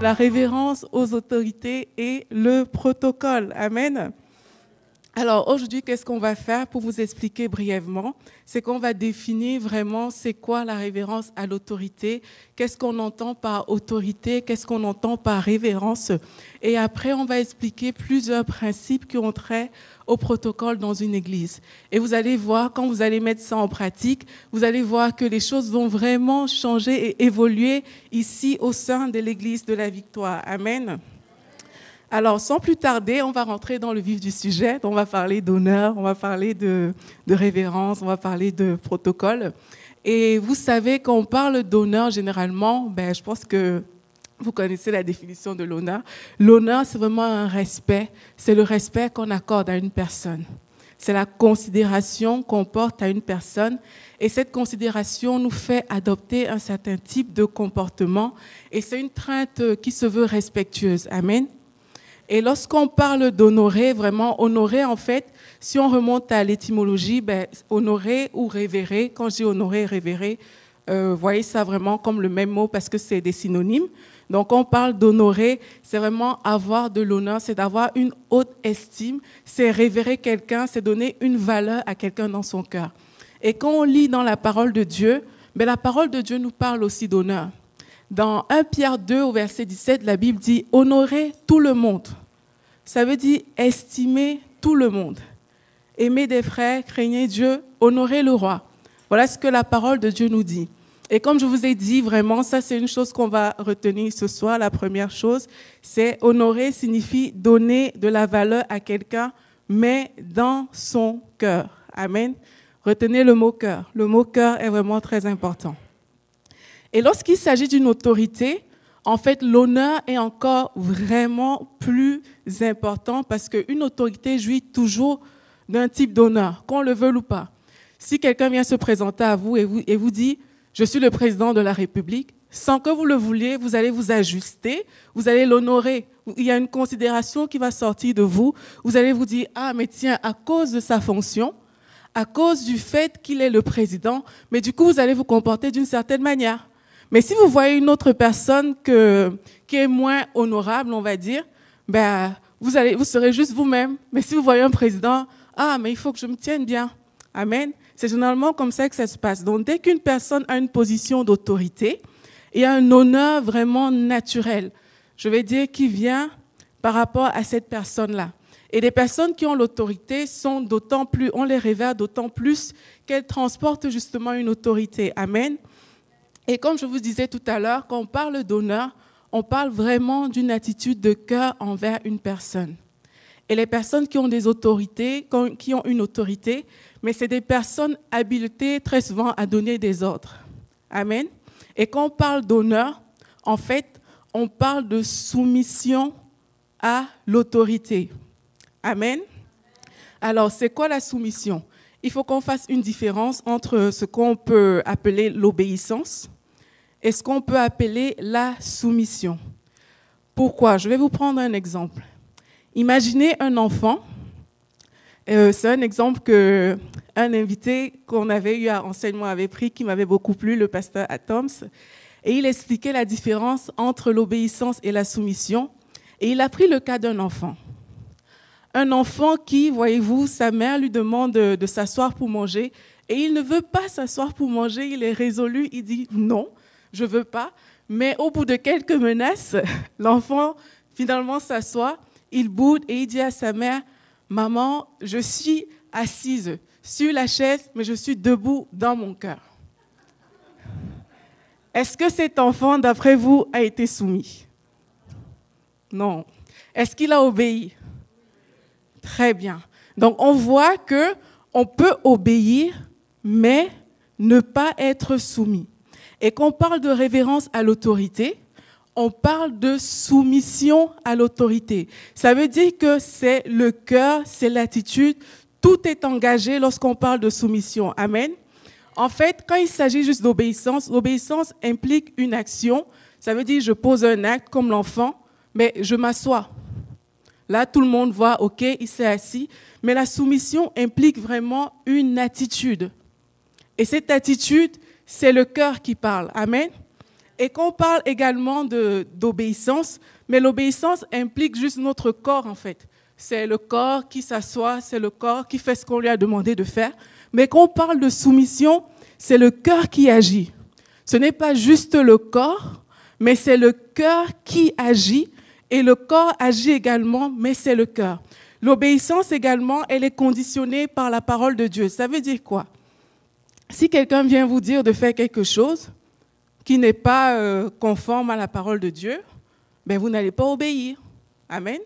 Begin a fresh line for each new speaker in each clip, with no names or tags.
la révérence aux autorités et le protocole. Amen. Alors aujourd'hui, qu'est-ce qu'on va faire pour vous expliquer brièvement? C'est qu'on va définir vraiment c'est quoi la révérence à l'autorité, qu'est-ce qu'on entend par autorité, qu'est-ce qu'on entend par révérence. Et après, on va expliquer plusieurs principes qui ont trait au protocole dans une église. Et vous allez voir, quand vous allez mettre ça en pratique, vous allez voir que les choses vont vraiment changer et évoluer ici au sein de l'église de la Victoire. Amen. Alors, sans plus tarder, on va rentrer dans le vif du sujet. On va parler d'honneur, on va parler de révérence, on va parler de protocole. Et vous savez, quand on parle d'honneur, généralement, je pense que vous connaissez la définition de l'honneur. L'honneur, c'est vraiment un respect. C'est le respect qu'on accorde à une personne. C'est la considération qu'on porte à une personne. Et cette considération nous fait adopter un certain type de comportement. Et c'est une crainte qui se veut respectueuse. Amen. Et lorsqu'on parle d'honorer, vraiment, honorer, en fait, si on remonte à l'étymologie, honorer ou révérer, quand je dis honorer et révérer, voyez ça vraiment comme le même mot parce que c'est des synonymes. Donc, on parle d'honorer, c'est vraiment avoir de l'honneur, c'est d'avoir une haute estime, c'est révérer quelqu'un, c'est donner une valeur à quelqu'un dans son cœur. Et quand on lit dans la parole de Dieu, la parole de Dieu nous parle aussi d'honneur. Dans 1 Pierre 2, au verset 17, la Bible dit « Honorer tout le monde ». Ça veut dire estimer tout le monde. Aimer des frères, craignez Dieu, honorer le roi. Voilà ce que la parole de Dieu nous dit. Et comme je vous ai dit, vraiment, ça c'est une chose qu'on va retenir ce soir. La première chose, c'est honorer signifie donner de la valeur à quelqu'un, mais dans son cœur. Amen. Retenez le mot cœur. Le mot cœur est vraiment très important. Et lorsqu'il s'agit d'une autorité, en fait, l'honneur est encore vraiment plus important parce qu'une autorité jouit toujours d'un type d'honneur, qu'on le veuille ou pas. Si quelqu'un vient se présenter à vous et vous dit « Je suis le président de la République », sans que vous le vouliez, vous allez vous ajuster, vous allez l'honorer. Il y a une considération qui va sortir de vous. Vous allez vous dire « Ah, mais tiens, à cause de sa fonction, à cause du fait qu'il est le président, mais du coup, vous allez vous comporter d'une certaine manière. » Mais si vous voyez une autre personne qui est moins honorable, on va dire, vous serez juste vous-même. Mais si vous voyez un président, ah, mais il faut que je me tienne bien. Amen. C'est généralement comme ça que ça se passe. Donc, dès qu'une personne a une position d'autorité et a un honneur vraiment naturel, je vais dire qui vient par rapport à cette personne-là. Et les personnes qui ont l'autorité sont d'autant plus, on les révère d'autant plus qu'elles transportent justement une autorité. Amen. Et comme je vous disais tout à l'heure, quand on parle d'honneur, on parle vraiment d'une attitude de cœur envers une personne. Et les personnes qui ont des autorités, qui ont une autorité, mais c'est des personnes habilitées très souvent à donner des ordres. Amen. Et quand on parle d'honneur, en fait, on parle de soumission à l'autorité. Amen. Alors, c'est quoi la soumission? Il faut qu'on fasse une différence entre ce qu'on peut appeler l'obéissance et ce qu'on peut appeler la soumission. Pourquoi? Je vais vous prendre un exemple. Imaginez un enfant. C'est un exemple qu'un invité qu'on avait eu à enseignement avait pris, qui m'avait beaucoup plu, le pasteur Atoms. Et il expliquait la différence entre l'obéissance et la soumission. Et il a pris le cas d'un enfant. Un enfant qui, voyez-vous, sa mère lui demande de s'asseoir pour manger et il ne veut pas s'asseoir pour manger, il est résolu, il dit non, je ne veux pas. Mais au bout de quelques menaces, l'enfant finalement s'assoit, il boude et il dit à sa mère, « Maman, je suis assise sur la chaise, mais je suis debout dans mon cœur. » Est-ce que cet enfant, d'après vous, a été soumis? Non. Est-ce qu'il a obéi? Très bien. Donc, on voit qu'on peut obéir, mais ne pas être soumis. Et quand on parle de révérence à l'autorité, on parle de soumission à l'autorité. Ça veut dire que c'est le cœur, c'est l'attitude, tout est engagé lorsqu'on parle de soumission. Amen. En fait, quand il s'agit juste d'obéissance, l'obéissance implique une action. Ça veut dire je pose un acte comme l'enfant, mais je m'assois. Là, tout le monde voit, OK, il s'est assis. Mais la soumission implique vraiment une attitude. Et cette attitude, c'est le cœur qui parle. Amen. Et qu'on parle également d'obéissance, mais l'obéissance implique juste notre corps en fait. C'est le corps qui s'assoit, c'est le corps qui fait ce qu'on lui a demandé de faire. Mais quand on parle de soumission, c'est le cœur qui agit. Ce n'est pas juste le corps, mais c'est le cœur qui agit. Et le corps agit également, mais c'est le cœur. L'obéissance également, elle est conditionnée par la parole de Dieu. Ça veut dire quoi? Si quelqu'un vient vous dire de faire quelque chose qui n'est pas conforme à la parole de Dieu, ben vous n'allez pas obéir. Amen.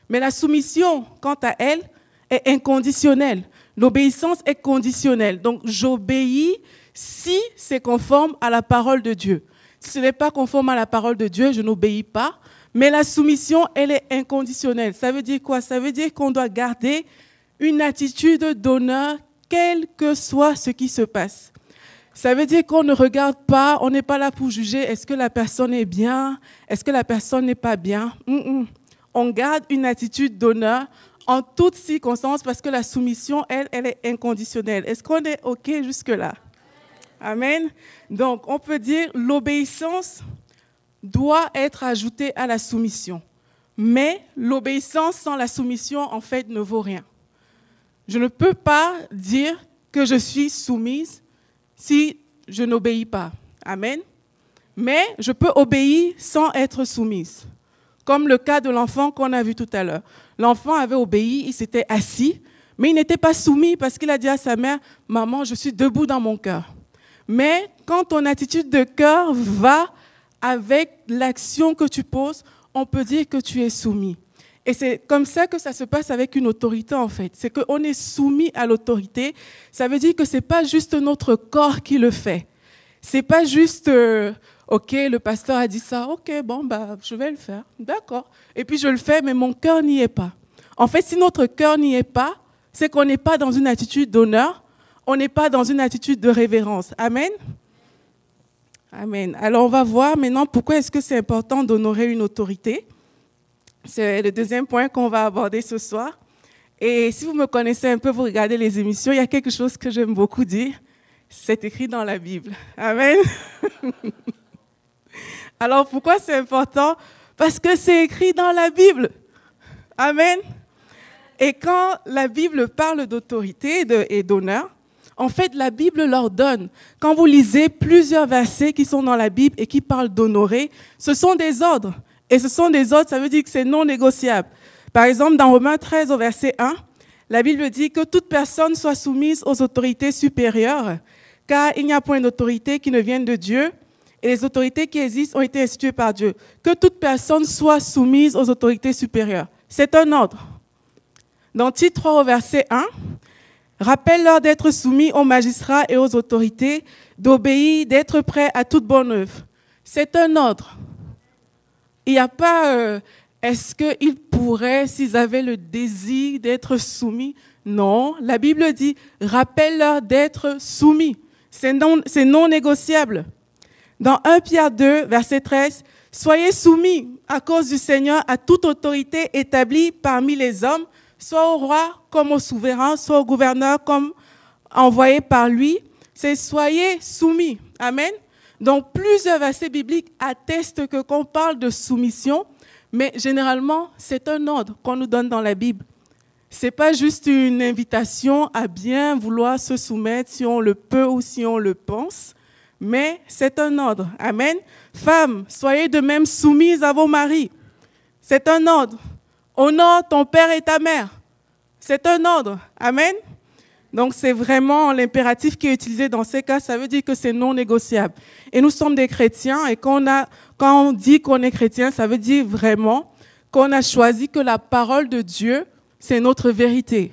Mais la soumission, quant à elle, est inconditionnelle. L'obéissance est conditionnelle. Donc, j'obéis si c'est conforme à la parole de Dieu. Si ce n'est pas conforme à la parole de Dieu, je n'obéis pas. Mais la soumission, elle est inconditionnelle. Ça veut dire quoi? Ça veut dire qu'on doit garder une attitude d'honneur, quel que soit ce qui se passe. Ça veut dire qu'on ne regarde pas, on n'est pas là pour juger est-ce que la personne est bien, est-ce que la personne n'est pas bien. On garde une attitude d'honneur en toutes circonstances parce que la soumission, elle est inconditionnelle. Est-ce qu'on est OK jusque-là? Amen. Donc, on peut dire l'obéissance doit être ajoutée à la soumission. Mais l'obéissance sans la soumission, en fait, ne vaut rien. Je ne peux pas dire que je suis soumise si je n'obéis pas. Amen. Mais je peux obéir sans être soumise. Comme le cas de l'enfant qu'on a vu tout à l'heure. L'enfant avait obéi, il s'était assis, mais il n'était pas soumis parce qu'il a dit à sa mère, « Maman, je suis debout dans mon cœur. » Mais quand ton attitude de cœur va avec l'action que tu poses, on peut dire que tu es soumis. Et c'est comme ça que ça se passe avec une autorité, en fait. C'est qu'on est soumis à l'autorité. Ça veut dire que ce n'est pas juste notre corps qui le fait. Ce n'est pas juste, OK, le pasteur a dit ça, OK, bon, je vais le faire. D'accord. Et puis je le fais, mais mon cœur n'y est pas. En fait, si notre cœur n'y est pas, c'est qu'on n'est pas dans une attitude d'honneur, on n'est pas dans une attitude de révérence. Amen. Amen. Alors, on va voir maintenant pourquoi est-ce que c'est important d'honorer une autorité. C'est le deuxième point qu'on va aborder ce soir. Et si vous me connaissez un peu, vous regardez les émissions, il y a quelque chose que j'aime beaucoup dire. C'est écrit dans la Bible. Amen. Alors, pourquoi c'est important? Parce que c'est écrit dans la Bible. Amen. Et quand la Bible parle d'autorité et d'honneur, en fait, la Bible leur donne. Quand vous lisez plusieurs versets qui sont dans la Bible et qui parlent d'honorer, ce sont des ordres. Et ce sont des ordres, ça veut dire que c'est non négociable. Par exemple, dans Romains 13, au verset 1, la Bible dit que toute personne soit soumise aux autorités supérieures, car il n'y a point d'autorité qui ne vienne de Dieu, et les autorités qui existent ont été instituées par Dieu. Que toute personne soit soumise aux autorités supérieures. C'est un ordre. Dans Tite 3, au verset 1, rappelle-leur d'être soumis aux magistrats et aux autorités, d'obéir, d'être prêts à toute bonne œuvre. C'est un ordre. Il n'y a pas est-ce qu'ils pourraient, s'ils avaient le désir d'être soumis. Non, la Bible dit, rappelle-leur d'être soumis. C'est non négociable. Dans 1 Pierre 2, verset 13, « Soyez soumis à cause du Seigneur à toute autorité établie parmi les hommes, soit au roi comme au souverain, soit au gouverneur comme envoyé par lui. » C'est « soyez soumis ». Amen. Donc, plusieurs versets bibliques attestent que qu'on parle de soumission, mais généralement, c'est un ordre qu'on nous donne dans la Bible. Ce n'est pas juste une invitation à bien vouloir se soumettre si on le peut ou si on le pense, mais c'est un ordre. Amen. Femmes, soyez de même soumises à vos maris. C'est un ordre. Honore ton père et ta mère. C'est un ordre. Amen. Donc, c'est vraiment l'impératif qui est utilisé dans ces cas. Ça veut dire que c'est non négociable. Et nous sommes des chrétiens. Et quand on dit qu'on est chrétien, ça veut dire vraiment qu'on a choisi que la parole de Dieu, c'est notre vérité.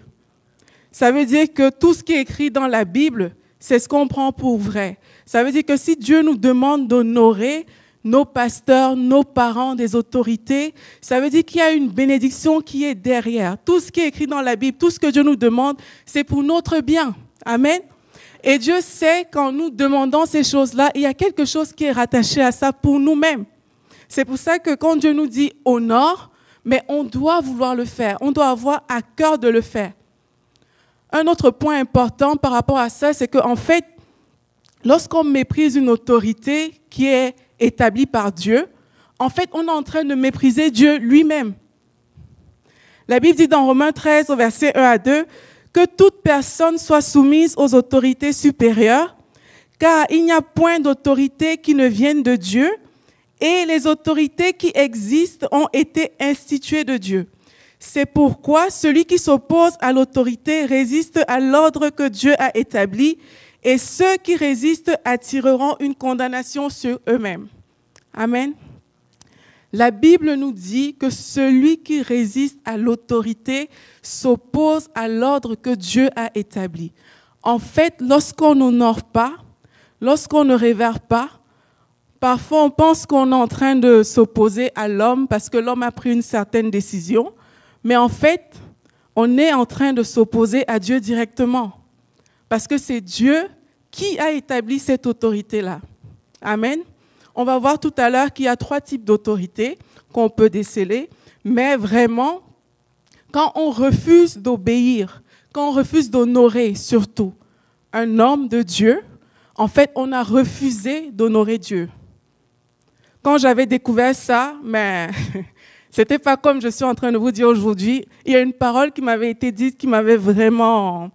Ça veut dire que tout ce qui est écrit dans la Bible, c'est ce qu'on prend pour vrai. Ça veut dire que si Dieu nous demande d'honorer nos pasteurs, nos parents, des autorités, ça veut dire qu'il y a une bénédiction qui est derrière. Tout ce qui est écrit dans la Bible, tout ce que Dieu nous demande, c'est pour notre bien. Amen. Et Dieu sait qu'en nous demandant ces choses-là, il y a quelque chose qui est rattaché à ça pour nous-mêmes. C'est pour ça que quand Dieu nous dit « honore », mais on doit vouloir le faire, on doit avoir à cœur de le faire. Un autre point important par rapport à ça, c'est qu'en fait, lorsqu'on méprise une autorité, qui est établi par Dieu, en fait, on est en train de mépriser Dieu lui-même. La Bible dit dans Romains 13, au verset 1 à 2, que toute personne soit soumise aux autorités supérieures, car il n'y a point d'autorité qui ne vienne de Dieu, et les autorités qui existent ont été instituées de Dieu. C'est pourquoi celui qui s'oppose à l'autorité résiste à l'ordre que Dieu a établi, et ceux qui résistent attireront une condamnation sur eux-mêmes. Amen. La Bible nous dit que celui qui résiste à l'autorité s'oppose à l'ordre que Dieu a établi. En fait, lorsqu'on n'honore pas, lorsqu'on ne révère pas, parfois on pense qu'on est en train de s'opposer à l'homme parce que l'homme a pris une certaine décision, mais en fait, on est en train de s'opposer à Dieu directement. Parce que c'est Dieu qui a établi cette autorité-là. Amen. On va voir tout à l'heure qu'il y a 3 types d'autorité qu'on peut déceler, mais vraiment, quand on refuse d'obéir, quand on refuse d'honorer surtout un homme de Dieu, en fait, on a refusé d'honorer Dieu. Quand j'avais découvert ça, mais c'était pas comme je suis en train de vous dire aujourd'hui. Il y a une parole qui m'avait été dite qui m'avait vraiment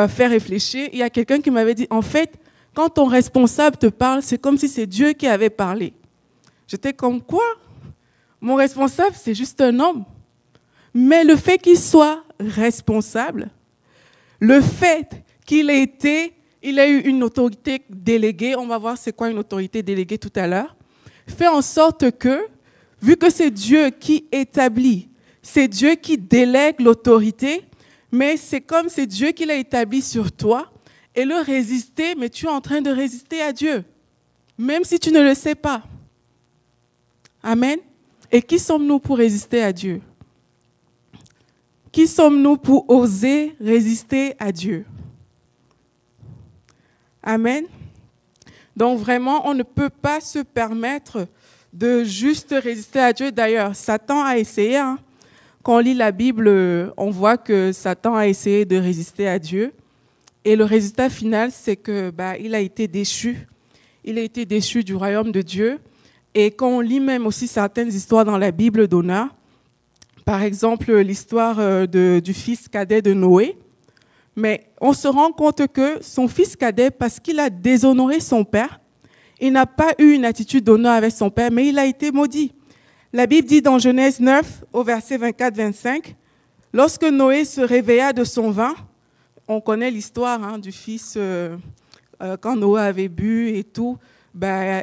fait réfléchir. Il y a quelqu'un qui m'avait dit, en fait, quand ton responsable te parle, c'est comme si c'est Dieu qui avait parlé. J'étais comme quoi? Mon responsable, c'est juste un homme. Mais le fait qu'il soit responsable, le fait qu'il ait eu une autorité déléguée, on va voir c'est quoi une autorité déléguée tout à l'heure, fait en sorte que, vu que c'est Dieu qui établit, c'est Dieu qui délègue l'autorité, mais c'est comme c'est Dieu qui l'a établi sur toi, et le résister, mais tu es en train de résister à Dieu, même si tu ne le sais pas. Amen. Et qui sommes-nous pour résister à Dieu? Qui sommes-nous pour oser résister à Dieu? Amen. Donc vraiment, on ne peut pas se permettre de juste résister à Dieu. D'ailleurs, Satan a essayé. Quand on lit la Bible, on voit que Satan a essayé de résister à Dieu. Et le résultat final, c'est que il a été déchu. Il a été déchu du royaume de Dieu. Et quand on lit même aussi certaines histoires dans la Bible d'honneur, par exemple l'histoire du fils cadet de Noé, mais on se rend compte que son fils cadet, parce qu'il a déshonoré son père, il n'a pas eu une attitude d'honneur avec son père, mais il a été maudit. La Bible dit dans Genèse 9, au verset 24-25, « Lorsque Noé se réveilla de son vin », on connaît l'histoire du fils, quand Noé avait bu et tout,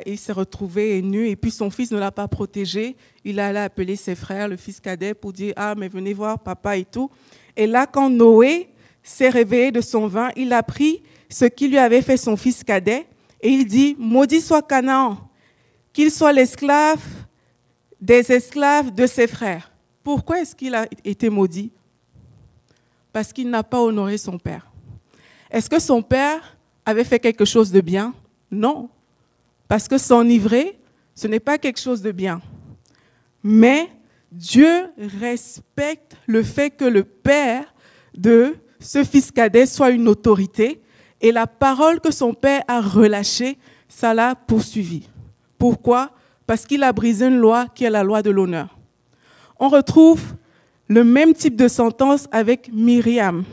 il s'est retrouvé nu et puis son fils ne l'a pas protégé. Il allait appeler ses frères, le fils cadet, pour dire « Ah, mais venez voir papa et tout ». Et là, quand Noé s'est réveillé de son vin, il a pris ce qui lui avait fait son fils cadet et il dit « Maudit soit Canaan, qu'il soit l'esclave des esclaves de ses frères ». Pourquoi est-ce qu'il a été maudit? Parce qu'il n'a pas honoré son père. Est-ce que son père avait fait quelque chose de bien? Non. Parce que s'enivrer, ce n'est pas quelque chose de bien. Mais Dieu respecte le fait que le père de ce fils cadet soit une autorité et la parole que son père a relâchée, ça l'a poursuivi. Pourquoi? Parce qu'il a brisé une loi qui est la loi de l'honneur. On retrouve le même type de sentence avec Myriam,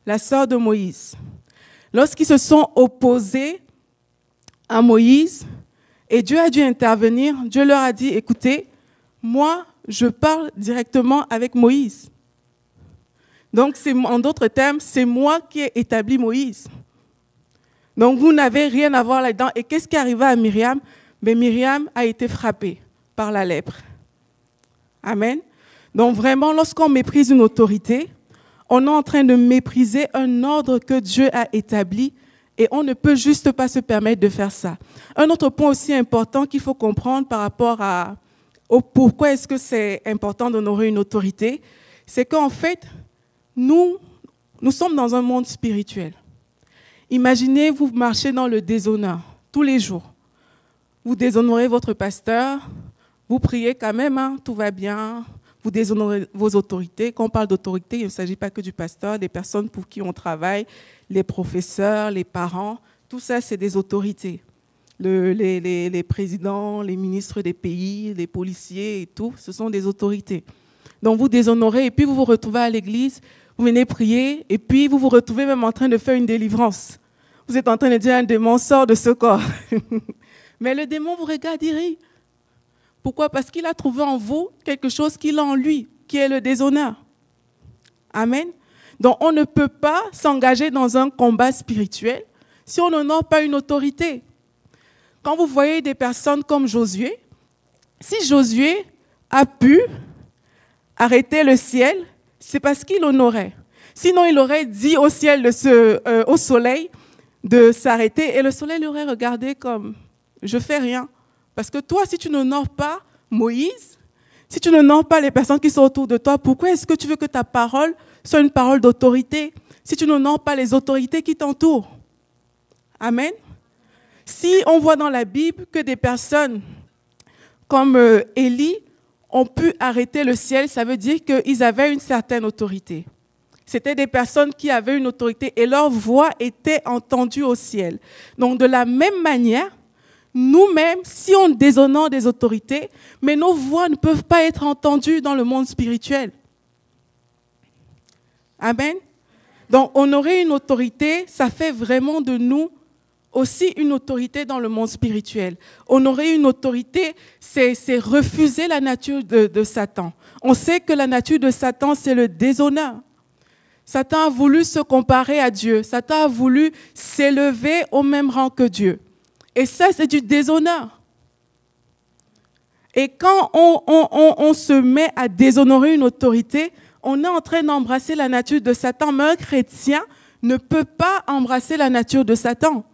la sœur de Moïse. Lorsqu'ils se sont opposés à Moïse, et Dieu a dû intervenir, Dieu leur a dit, écoutez, moi, je parle directement avec Moïse. Donc, en d'autres termes, c'est moi qui ai établi Moïse. Donc, vous n'avez rien à voir là-dedans. Et qu'est-ce qui arriva à Myriam? Myriam a été frappée par la lèpre. Amen. Donc, vraiment, lorsqu'on méprise une autorité, on est en train de mépriser un ordre que Dieu a établi et on ne peut juste pas se permettre de faire ça. Un autre point aussi important qu'il faut comprendre par rapport au pourquoi est-ce que c'est important d'honorer une autorité, c'est qu'en fait, nous sommes dans un monde spirituel. Imaginez, vous marchez dans le déshonneur tous les jours. Vous déshonorez votre pasteur, vous priez quand même, tout va bien, vous déshonorez vos autorités. Quand on parle d'autorité, il ne s'agit pas que du pasteur, des personnes pour qui on travaille, les professeurs, les parents, tout ça, c'est des autorités. Les présidents, les ministres des pays, les policiers et tout, ce sont des autorités. Donc vous déshonorez et puis vous vous retrouvez à l'église, vous venez prier et puis vous vous retrouvez même en train de faire une délivrance. Vous êtes en train de dire un démon sort de ce corps. Mais le démon vous regarde, il rit. Pourquoi? Parce qu'il a trouvé en vous quelque chose qu'il a en lui, qui est le déshonneur. Amen. Donc on ne peut pas s'engager dans un combat spirituel si on n'honore pas une autorité. Quand vous voyez des personnes comme Josué, si Josué a pu arrêter le ciel, c'est parce qu'il honorait. Sinon, il aurait dit au ciel, au soleil, de s'arrêter et le soleil l'aurait regardé comme « je fais rien ». Parce que toi, si tu n'honores pas Moïse, si tu n'honores pas les personnes qui sont autour de toi, pourquoi est-ce que tu veux que ta parole soit une parole d'autorité si tu n'honores pas les autorités qui t'entourent? Amen. Si on voit dans la Bible que des personnes comme Élie ont pu arrêter le ciel, ça veut dire qu'ils avaient une certaine autorité. C'était des personnes qui avaient une autorité et leur voix était entendue au ciel. Donc de la même manière, nous-mêmes, si on déshonore des autorités, mais nos voix ne peuvent pas être entendues dans le monde spirituel. Amen. Donc honorer une autorité, ça fait vraiment de nous aussi une autorité dans le monde spirituel. Honorer une autorité, c'est refuser la nature de Satan. On sait que la nature de Satan, c'est le déshonneur. Satan a voulu se comparer à Dieu. Satan a voulu s'élever au même rang que Dieu. Et ça, c'est du déshonneur. Et quand on se met à déshonorer une autorité, on est en train d'embrasser la nature de Satan. Mais un chrétien ne peut pas embrasser la nature de Satan.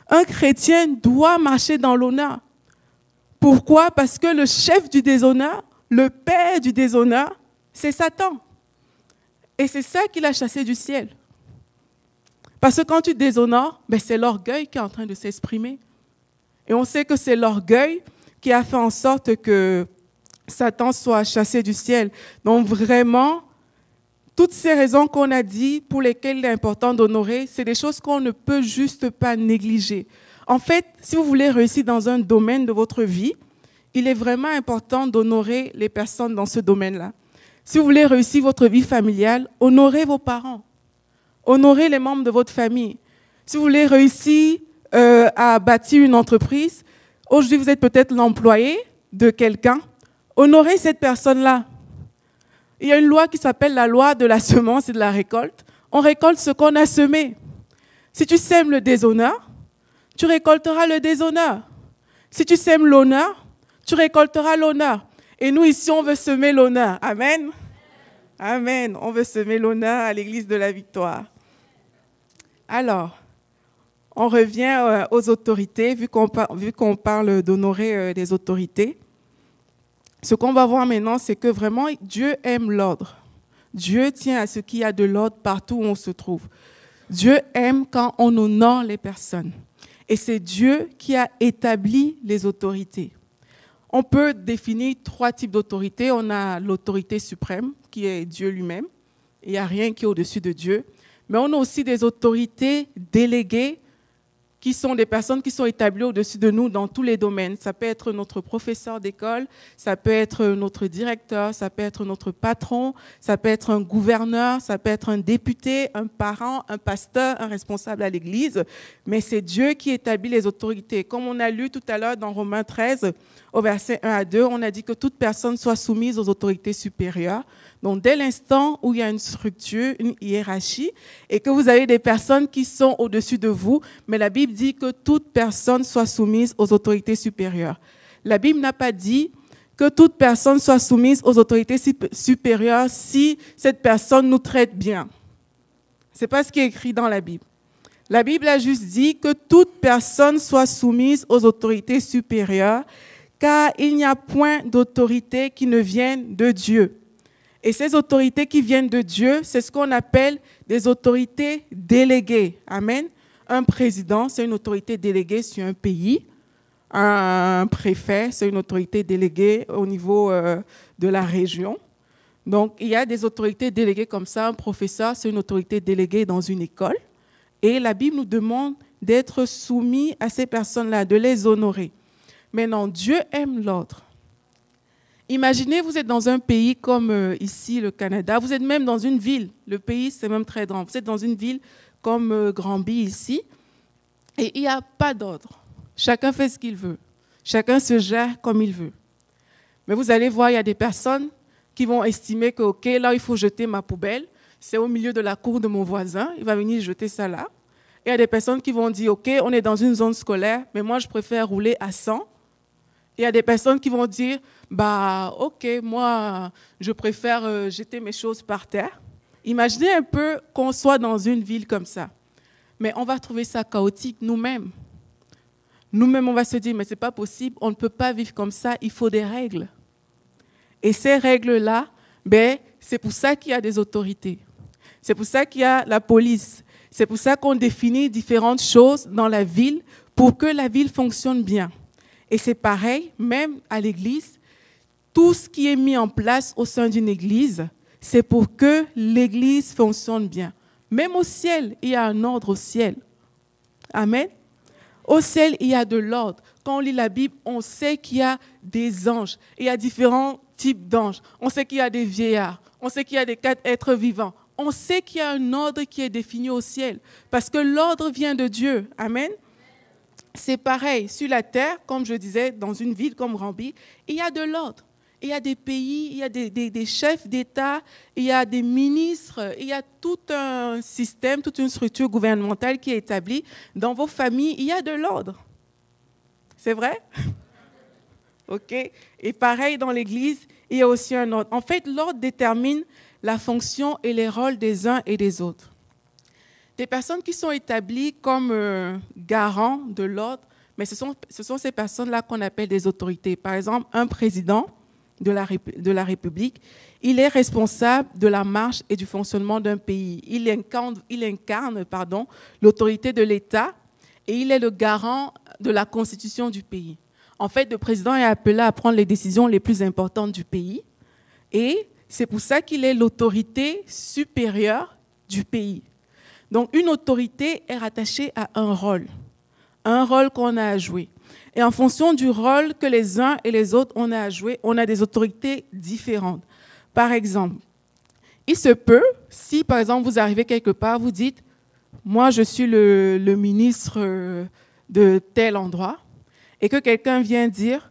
Un chrétien doit marcher dans l'honneur. Pourquoi? Parce que le chef du déshonneur, le père du déshonneur, c'est Satan. Et c'est ça qu'il a chassé du ciel. Parce que quand tu déshonores, c'est l'orgueil qui est en train de s'exprimer. Et on sait que c'est l'orgueil qui a fait en sorte que Satan soit chassé du ciel. Donc vraiment, toutes ces raisons qu'on a dit pour lesquelles il est important d'honorer, c'est des choses qu'on ne peut juste pas négliger. En fait, si vous voulez réussir dans un domaine de votre vie, il est vraiment important d'honorer les personnes dans ce domaine-là. Si vous voulez réussir votre vie familiale, honorez vos parents. Honorez les membres de votre famille. Si vous voulez réussir à bâtir une entreprise, aujourd'hui vous êtes peut-être l'employé de quelqu'un, honorez cette personne-là. Il y a une loi qui s'appelle la loi de la semence et de la récolte. On récolte ce qu'on a semé. Si tu sèmes le déshonneur, tu récolteras le déshonneur. Si tu sèmes l'honneur, tu récolteras l'honneur. Et nous, ici, on veut semer l'honneur. Amen. Amen. On veut semer l'honneur à l'Église de la Victoire. Alors, on revient aux autorités, vu qu'on parle d'honorer les autorités. Ce qu'on va voir maintenant, c'est que vraiment, Dieu aime l'ordre. Dieu tient à ce qu'il y a de l'ordre partout où on se trouve. Dieu aime quand on honore les personnes. Et c'est Dieu qui a établi les autorités. On peut définir 3 types d'autorités. On a l'autorité suprême, qui est Dieu lui-même. Il n'y a rien qui est au-dessus de Dieu. Mais on a aussi des autorités déléguées, qui sont des personnes qui sont établies au-dessus de nous dans tous les domaines. Ça peut être notre professeur d'école, ça peut être notre directeur, ça peut être notre patron, ça peut être un gouverneur, ça peut être un député, un parent, un pasteur, un responsable à l'église. Mais c'est Dieu qui établit les autorités. Comme on a lu tout à l'heure dans Romains 13, au verset 1 à 2, on a dit que toute personne soit soumise aux autorités supérieures. Donc, dès l'instant où il y a une structure, une hiérarchie, et que vous avez des personnes qui sont au-dessus de vous, mais la Bible dit que toute personne soit soumise aux autorités supérieures. La Bible n'a pas dit que toute personne soit soumise aux autorités supérieures si cette personne nous traite bien. Ce n'est pas ce qui est écrit dans la Bible. La Bible a juste dit que toute personne soit soumise aux autorités supérieures, car il n'y a point d'autorité qui ne vienne de Dieu. Et ces autorités qui viennent de Dieu, c'est ce qu'on appelle des autorités déléguées. Amen. Un président, c'est une autorité déléguée sur un pays. Un préfet, c'est une autorité déléguée au niveau de la région. Donc, il y a des autorités déléguées comme ça. Un professeur, c'est une autorité déléguée dans une école. Et la Bible nous demande d'être soumis à ces personnes-là, de les honorer. Maintenant, Dieu aime l'ordre. Imaginez, vous êtes dans un pays comme ici, le Canada, vous êtes même dans une ville, le pays c'est même très grand, vous êtes dans une ville comme Granby ici, et il n'y a pas d'ordre. Chacun fait ce qu'il veut, chacun se gère comme il veut. Mais vous allez voir, il y a des personnes qui vont estimer que, OK, là, il faut jeter ma poubelle, c'est au milieu de la cour de mon voisin, il va venir jeter ça là. Et il y a des personnes qui vont dire, OK, on est dans une zone scolaire, mais moi, je préfère rouler à 100. Il y a des personnes qui vont dire, bah, OK, moi, je préfère jeter mes choses par terre. Imaginez un peu qu'on soit dans une ville comme ça. Mais on va trouver ça chaotique nous-mêmes. Nous-mêmes, on va se dire, mais ce n'est pas possible, on ne peut pas vivre comme ça, il faut des règles. Et ces règles-là, ben, c'est pour ça qu'il y a des autorités. C'est pour ça qu'il y a la police. C'est pour ça qu'on définit différentes choses dans la ville pour que la ville fonctionne bien. Et c'est pareil, même à l'église, tout ce qui est mis en place au sein d'une église, c'est pour que l'église fonctionne bien. Même au ciel, il y a un ordre au ciel. Amen. Au ciel, il y a de l'ordre. Quand on lit la Bible, on sait qu'il y a des anges. Il y a différents types d'anges. On sait qu'il y a des vieillards. On sait qu'il y a des 4 êtres vivants. On sait qu'il y a un ordre qui est défini au ciel. Parce que l'ordre vient de Dieu. Amen. C'est pareil, sur la terre, comme je disais, dans une ville comme Granby, il y a de l'ordre. Il y a des pays, il y a des chefs d'État, il y a des ministres, il y a tout un système, toute une structure gouvernementale qui est établie. Dans vos familles, il y a de l'ordre. C'est vrai? OK. Et pareil, dans l'Église, il y a aussi un ordre. En fait, l'ordre détermine la fonction et les rôles des uns et des autres. Des personnes qui sont établies comme garants de l'ordre, mais ce sont ces personnes-là qu'on appelle des autorités. Par exemple, un président de la République, il est responsable de la marche et du fonctionnement d'un pays. Il incarne l'autorité de l'État et il est le garant de la constitution du pays. En fait, le président est appelé à prendre les décisions les plus importantes du pays et c'est pour ça qu'il est l'autorité supérieure du pays. Donc, une autorité est rattachée à un rôle qu'on a à jouer. Et en fonction du rôle que les uns et les autres ont à jouer, on a des autorités différentes. Par exemple, il se peut, si par exemple vous arrivez quelque part, vous dites, moi je suis le ministre de tel endroit, et que quelqu'un vient dire,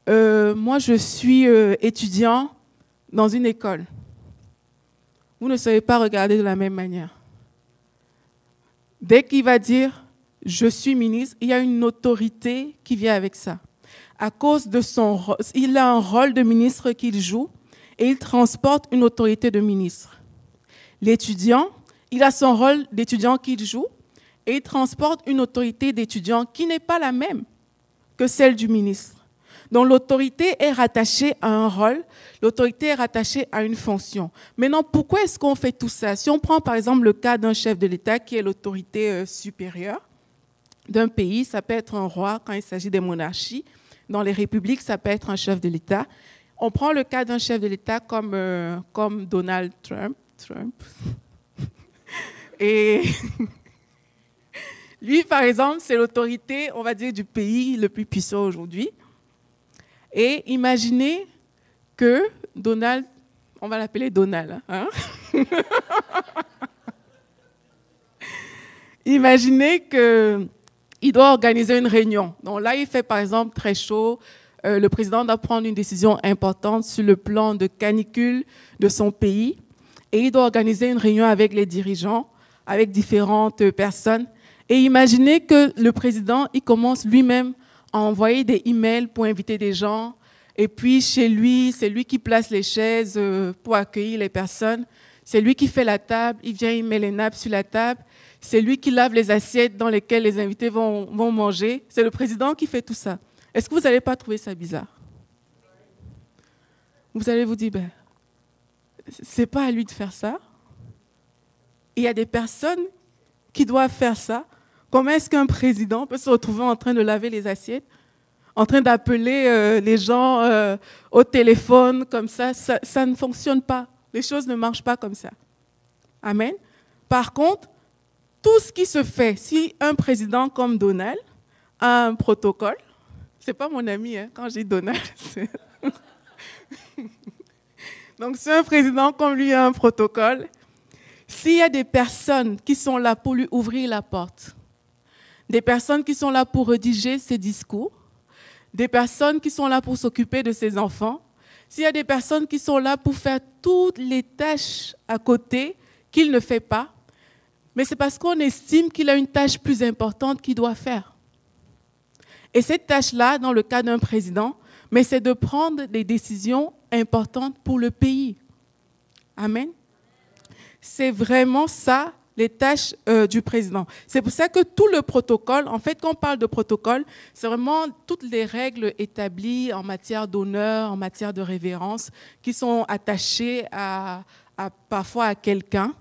moi je suis étudiant dans une école. Vous ne serez pas regardé de la même manière. Dès qu'il va dire « je suis ministre », il y a une autorité qui vient avec ça. À cause de son rôle, il a un rôle de ministre qu'il joue et il transporte une autorité de ministre. L'étudiant, il a son rôle d'étudiant qu'il joue et il transporte une autorité d'étudiant qui n'est pas la même que celle du ministre. Donc l'autorité est rattachée à un rôle, l'autorité est rattachée à une fonction. Maintenant, pourquoi est-ce qu'on fait tout ça? Si on prend par exemple le cas d'un chef de l'État qui est l'autorité supérieure d'un pays, ça peut être un roi quand il s'agit des monarchies. Dans les républiques, ça peut être un chef de l'État. On prend le cas d'un chef de l'État comme Donald Trump. Et lui, par exemple, c'est l'autorité, on va dire, du pays le plus puissant aujourd'hui. Et imaginez que Donald, on va l'appeler Donald, hein? Imaginez qu'il doit organiser une réunion. Donc là, il fait par exemple très chaud. Le président doit prendre une décision importante sur le plan de canicule de son pays. Et il doit organiser une réunion avec les dirigeants, avec différentes personnes. Et imaginez que le président, il commence lui-même à envoyer des emails pour inviter des gens. Et puis, chez lui, c'est lui qui place les chaises pour accueillir les personnes. C'est lui qui fait la table. Il vient, il met les nappes sur la table. C'est lui qui lave les assiettes dans lesquelles les invités vont manger. C'est le président qui fait tout ça. Est-ce que vous n'allez pas trouver ça bizarre? Vous allez vous dire, ben, c'est pas à lui de faire ça. Il y a des personnes qui doivent faire ça. Comment est-ce qu'un président peut se retrouver en train de laver les assiettes, en train d'appeler les gens au téléphone comme ça? Ça ne fonctionne pas. Les choses ne marchent pas comme ça. Amen. Par contre, tout ce qui se fait, si un président comme Donald a un protocole, c'est pas mon ami, hein, quand je dis Donald, donc si un président comme lui a un protocole, s'il y a des personnes qui sont là pour lui ouvrir la porte, des personnes qui sont là pour rédiger ses discours, des personnes qui sont là pour s'occuper de ses enfants, s'il y a des personnes qui sont là pour faire toutes les tâches à côté qu'il ne fait pas, mais c'est parce qu'on estime qu'il a une tâche plus importante qu'il doit faire. Et cette tâche-là, dans le cas d'un président, mais c'est de prendre des décisions importantes pour le pays. Amen. C'est vraiment ça, les tâches du président. C'est pour ça que tout le protocole, en fait, quand on parle de protocole, c'est vraiment toutes les règles établies en matière d'honneur, en matière de révérence, qui sont attachées parfois à quelqu'un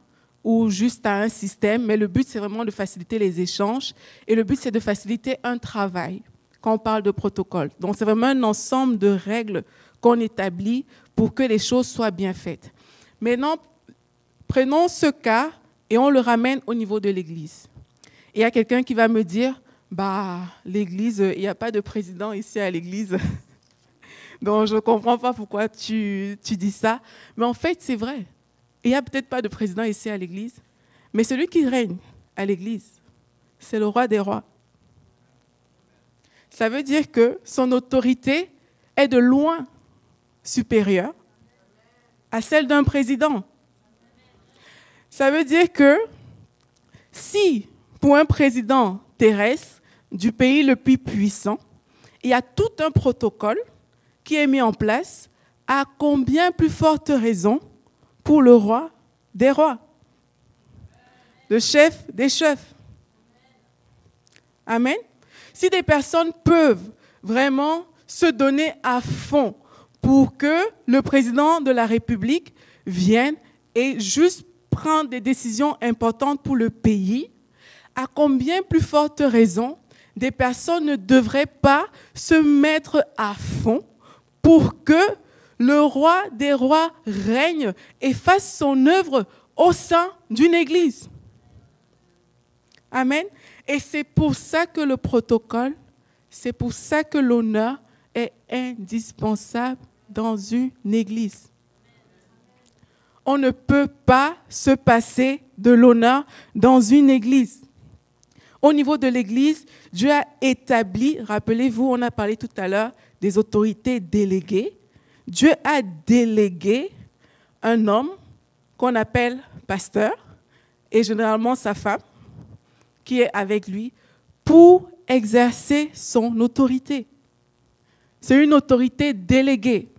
ou juste à un système. Mais le but, c'est vraiment de faciliter les échanges et le but, c'est de faciliter un travail quand on parle de protocole. Donc, c'est vraiment un ensemble de règles qu'on établit pour que les choses soient bien faites. Maintenant, prenons ce cas et on le ramène au niveau de l'Église. Il y a quelqu'un qui va me dire, l'Église, il n'y a pas de président ici à l'Église. Donc, je ne comprends pas pourquoi tu dis ça. Mais en fait, c'est vrai. Il n'y a peut-être pas de président ici à l'Église, mais celui qui règne à l'Église, c'est le roi des rois. Ça veut dire que son autorité est de loin supérieure à celle d'un président. Ça veut dire que si, pour un président terrestre du pays le plus puissant, il y a tout un protocole qui est mis en place, à combien plus forte raison pour le roi des rois, le chef des chefs. Amen. Si des personnes peuvent vraiment se donner à fond pour que le président de la République vienne et juste prendre des décisions importantes pour le pays, à combien plus forte raison des personnes ne devraient pas se mettre à fond pour que le roi des rois règne et fasse son œuvre au sein d'une église. Amen. Et c'est pour ça que le protocole, c'est pour ça que l'honneur est indispensable dans une église. On ne peut pas se passer de l'honneur dans une église. Au niveau de l'église, Dieu a établi, rappelez-vous, on a parlé tout à l'heure des autorités déléguées. Dieu a délégué un homme qu'on appelle pasteur, et généralement sa femme, qui est avec lui, pour exercer son autorité. C'est une autorité déléguée.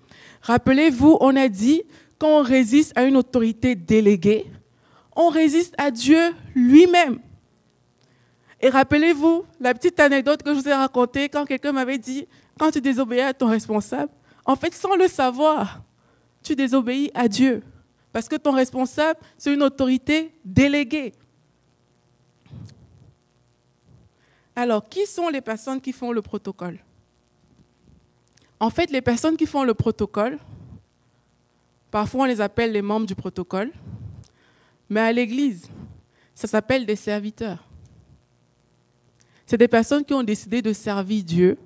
Rappelez-vous, on a dit, quand on résiste à une autorité déléguée, on résiste à Dieu lui-même. Et rappelez-vous la petite anecdote que je vous ai racontée quand quelqu'un m'avait dit, quand tu désobéis à ton responsable, en fait, sans le savoir, tu désobéis à Dieu. Parce que ton responsable, c'est une autorité déléguée. Alors, qui sont les personnes qui font le protocole? En fait, les personnes qui font le protocole, parfois on les appelle les membres du protocole, mais à l'Église, ça s'appelle des serviteurs. C'est des personnes qui ont décidé de servir Dieu,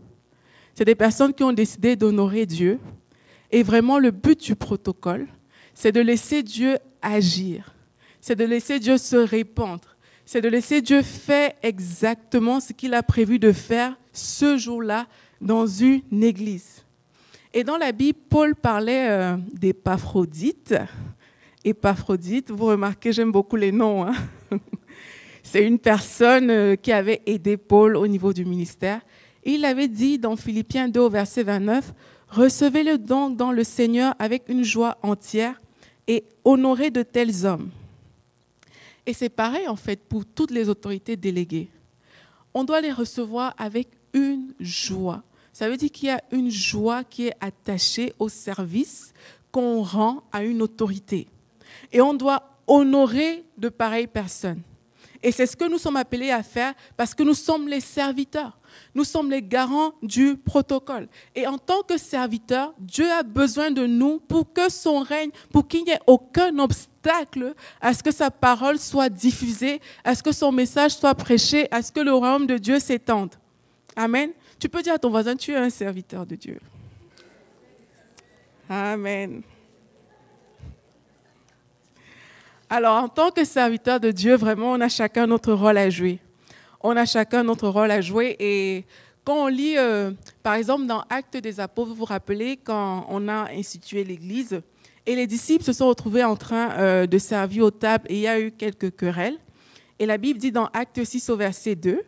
c'est des personnes qui ont décidé d'honorer Dieu, et vraiment le but du protocole, c'est de laisser Dieu agir, c'est de laisser Dieu se répandre, c'est de laisser Dieu faire exactement ce qu'il a prévu de faire ce jour-là dans une église. Et dans la Bible, Paul parlait d'Épaphrodite. Épaphrodite, vous remarquez, j'aime beaucoup les noms. Hein. C'est une personne qui avait aidé Paul au niveau du ministère. Et il avait dit dans Philippiens 2, verset 29, « Recevez-le donc dans le Seigneur avec une joie entière et honorez de tels hommes. » Et c'est pareil, en fait, pour toutes les autorités déléguées. On doit les recevoir avec une joie. Ça veut dire qu'il y a une joie qui est attachée au service qu'on rend à une autorité. Et on doit honorer de pareilles personnes. Et c'est ce que nous sommes appelés à faire parce que nous sommes les serviteurs. Nous sommes les garants du protocole. Et en tant que serviteurs, Dieu a besoin de nous pour que son règne, pour qu'il n'y ait aucun obstacle à ce que sa parole soit diffusée, à ce que son message soit prêché, à ce que le royaume de Dieu s'étende. Amen. Tu peux dire à ton voisin, tu es un serviteur de Dieu. Amen. Alors, en tant que serviteur de Dieu, vraiment, on a chacun notre rôle à jouer. On a chacun notre rôle à jouer. Et quand on lit, par exemple, dans Actes des Apôtres, vous vous rappelez, quand on a institué l'Église, et les disciples se sont retrouvés en train de servir aux tables, et il y a eu quelques querelles. Et la Bible dit dans Actes 6 au verset 2,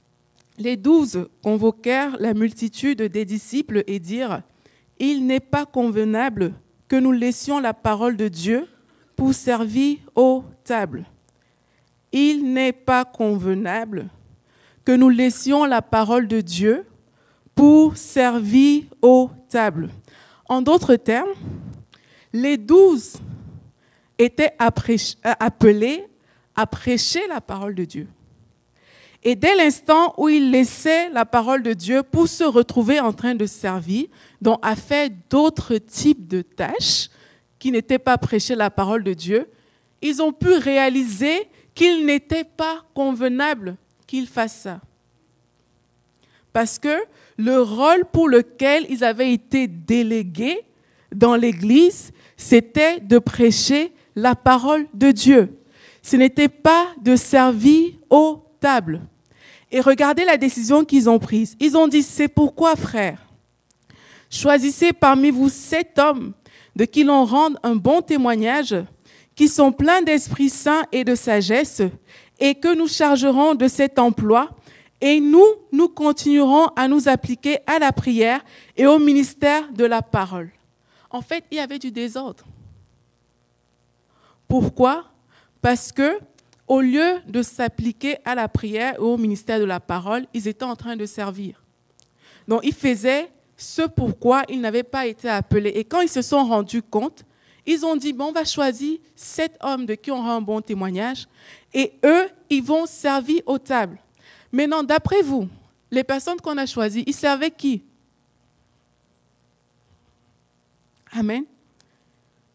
« Les 12 convoquèrent la multitude des disciples et dirent, « Il n'est pas convenable que nous laissions la parole de Dieu pour servir aux tables. Il n'est pas convenable que nous laissions la parole de Dieu pour servir aux tables. » En d'autres termes, les 12 étaient appelés à prêcher la parole de Dieu. Et dès l'instant où ils laissaient la parole de Dieu pour se retrouver en train de servir, donc à faire d'autres types de tâches, qui n'étaient pas prêcher la parole de Dieu, ils ont pu réaliser qu'il n'était pas convenable qu'ils fassent ça. Parce que le rôle pour lequel ils avaient été délégués dans l'Église, c'était de prêcher la parole de Dieu. Ce n'était pas de servir aux tables. Et regardez la décision qu'ils ont prise. Ils ont dit, c'est pourquoi, frères, choisissez parmi vous 7 hommes de qui l'on rende un bon témoignage, qui sont pleins d'Esprit Saint et de sagesse, et que nous chargerons de cet emploi, et nous continuerons à nous appliquer à la prière et au ministère de la parole. En fait, il y avait du désordre. Pourquoi? Parce que, au lieu de s'appliquer à la prière et au ministère de la parole, ils étaient en train de servir. Donc, ils faisaient ce pourquoi ils n'avaient pas été appelés. Et quand ils se sont rendus compte, ils ont dit, bon, on va choisir 7 hommes de qui on rend un bon témoignage, et eux, ils vont servir aux tables. Maintenant, d'après vous, les personnes qu'on a choisies, ils servaient qui? Amen.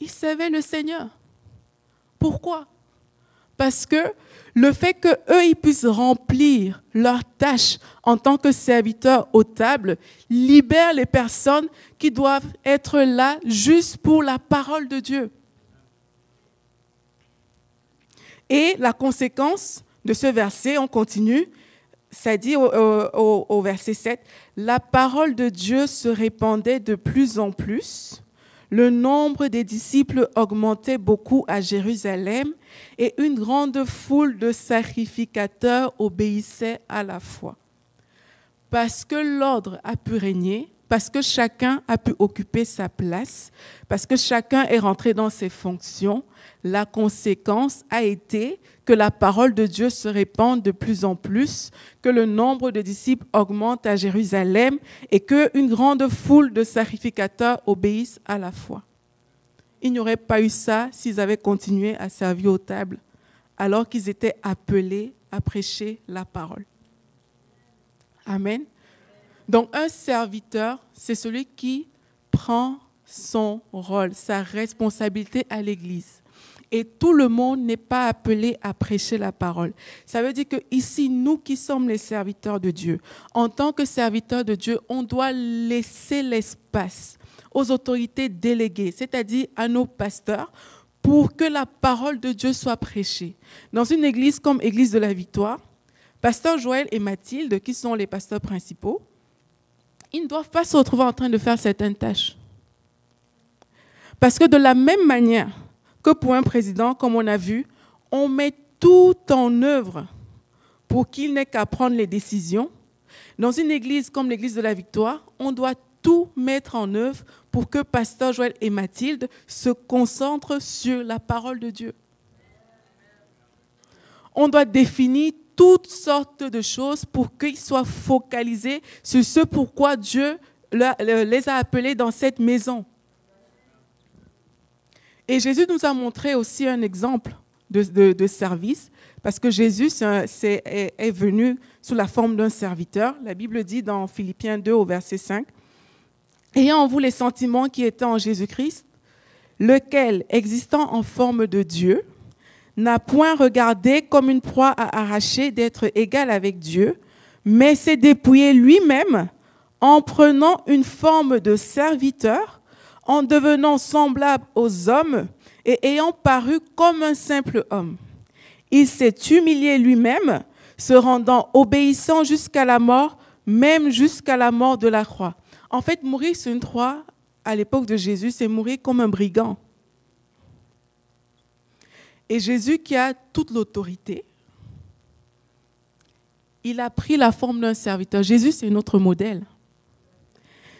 Ils servaient le Seigneur. Pourquoi? Parce que le fait qu'eux, ils puissent remplir leurs tâches en tant que serviteurs aux tables libère les personnes qui doivent être là juste pour la parole de Dieu. Et la conséquence de ce verset, on continue, ça dit au verset 7, « La parole de Dieu se répandait de plus en plus. Le nombre des disciples augmentait beaucoup à Jérusalem et une grande foule de sacrificateurs obéissait à la foi. » Parce que l'ordre a pu régner, parce que chacun a pu occuper sa place, parce que chacun est rentré dans ses fonctions, la conséquence a été que la parole de Dieu se répande de plus en plus, que le nombre de disciples augmente à Jérusalem et qu'une grande foule de sacrificateurs obéissent à la foi. Il n'y aurait pas eu ça s'ils avaient continué à servir aux tables, alors qu'ils étaient appelés à prêcher la parole. Amen. Donc un serviteur, c'est celui qui prend son rôle, sa responsabilité à l'Église. Et tout le monde n'est pas appelé à prêcher la parole. Ça veut dire que ici, nous qui sommes les serviteurs de Dieu, en tant que serviteurs de Dieu, on doit laisser l'espace aux autorités déléguées, c'est-à-dire à nos pasteurs, pour que la parole de Dieu soit prêchée. Dans une église comme Église de la Victoire, Pasteur Joël et Mathilde, qui sont les pasteurs principaux, ils ne doivent pas se retrouver en train de faire certaines tâches. Parce que de la même manière que pour un président, comme on a vu, on met tout en œuvre pour qu'il n'ait qu'à prendre les décisions. Dans une église comme l'église de la Victoire, on doit tout mettre en œuvre pour que Pasteur Joël et Mathilde se concentrent sur la parole de Dieu. On doit définir toutes sortes de choses pour qu'ils soient focalisés sur ce pourquoi Dieu les a appelés dans cette maison. Et Jésus nous a montré aussi un exemple de service, parce que Jésus est venu sous la forme d'un serviteur. La Bible dit dans Philippiens 2 au verset 5, « Ayant en vous les sentiments qui étaient en Jésus-Christ, lequel, existant en forme de Dieu, n'a point regardé comme une proie à arracher d'être égal avec Dieu, mais s'est dépouillé lui-même en prenant une forme de serviteur, en devenant semblable aux hommes et ayant paru comme un simple homme. Il s'est humilié lui-même, se rendant obéissant jusqu'à la mort, même jusqu'à la mort de la croix. » En fait, mourir sur une croix, à l'époque de Jésus, c'est mourir comme un brigand. Et Jésus, qui a toute l'autorité, il a pris la forme d'un serviteur. Jésus, c'est notre modèle.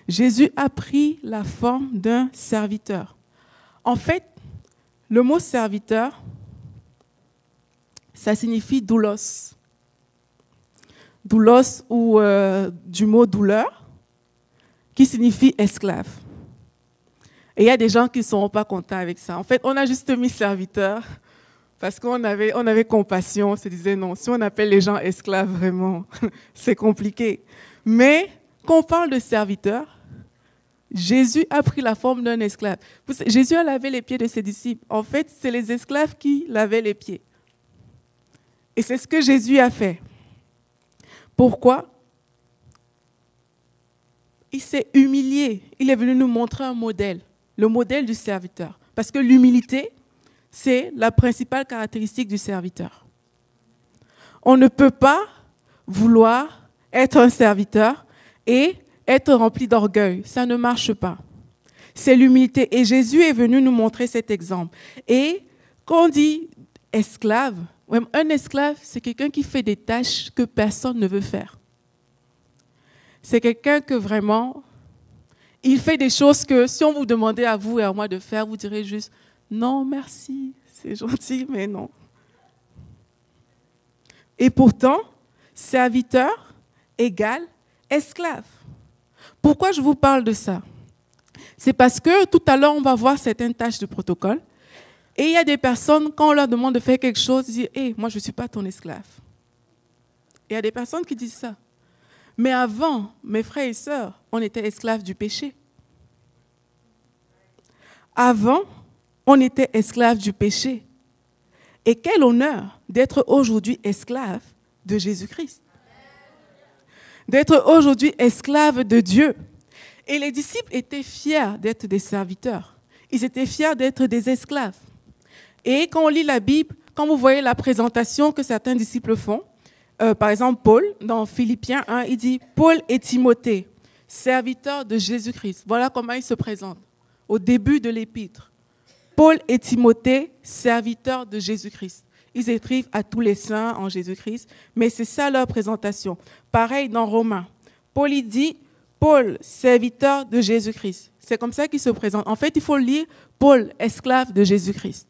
Jésus a pris la forme d'un serviteur. En fait, le mot serviteur, ça signifie doulos. Doulos ou du mot douleur, qui signifie esclave. Et il y a des gens qui ne seront pas contents avec ça. En fait, on a juste mis serviteur parce qu'on avait compassion. On se disait non, si on appelle les gens esclaves, vraiment, c'est compliqué. Mais quand on parle de serviteur, Jésus a pris la forme d'un esclave. Jésus a lavé les pieds de ses disciples. En fait, c'est les esclaves qui lavaient les pieds. Et c'est ce que Jésus a fait. Pourquoi? Il s'est humilié. Il est venu nous montrer un modèle, le modèle du serviteur. Parce que l'humilité, c'est la principale caractéristique du serviteur. On ne peut pas vouloir être un serviteur et être rempli d'orgueil. Ça ne marche pas. C'est l'humilité. Et Jésus est venu nous montrer cet exemple. Et quand on dit esclave, un esclave, c'est quelqu'un qui fait des tâches que personne ne veut faire. C'est quelqu'un que vraiment, il fait des choses que si on vous demandait à vous et à moi de faire, vous direz juste « non, merci, c'est gentil, mais non ». Et pourtant, serviteur égale esclave. Pourquoi je vous parle de ça? C'est parce que tout à l'heure, on va voir certaines tâches de protocole. Et il y a des personnes, quand on leur demande de faire quelque chose, ils disent « hey, moi, je ne suis pas ton esclave ». Il y a des personnes qui disent ça. Mais avant, mes frères et sœurs, on était esclaves du péché. Avant, on était esclaves du péché. Et quel honneur d'être aujourd'hui esclave de Jésus-Christ. D'être aujourd'hui esclave de Dieu. Et les disciples étaient fiers d'être des serviteurs. Ils étaient fiers d'être des esclaves. Et quand on lit la Bible, quand vous voyez la présentation que certains disciples font, par exemple Paul, dans Philippiens 1, il dit « Paul et Timothée, serviteurs de Jésus-Christ ». Voilà comment ils se présentent au début de l'épître. Paul et Timothée, serviteurs de Jésus-Christ. Ils écrivent à tous les saints en Jésus-Christ, mais c'est ça leur présentation. Pareil dans Romains. Paul il dit « Paul, serviteur de Jésus-Christ ». C'est comme ça qu'ils se présentent. En fait, il faut lire « Paul, esclave de Jésus-Christ ».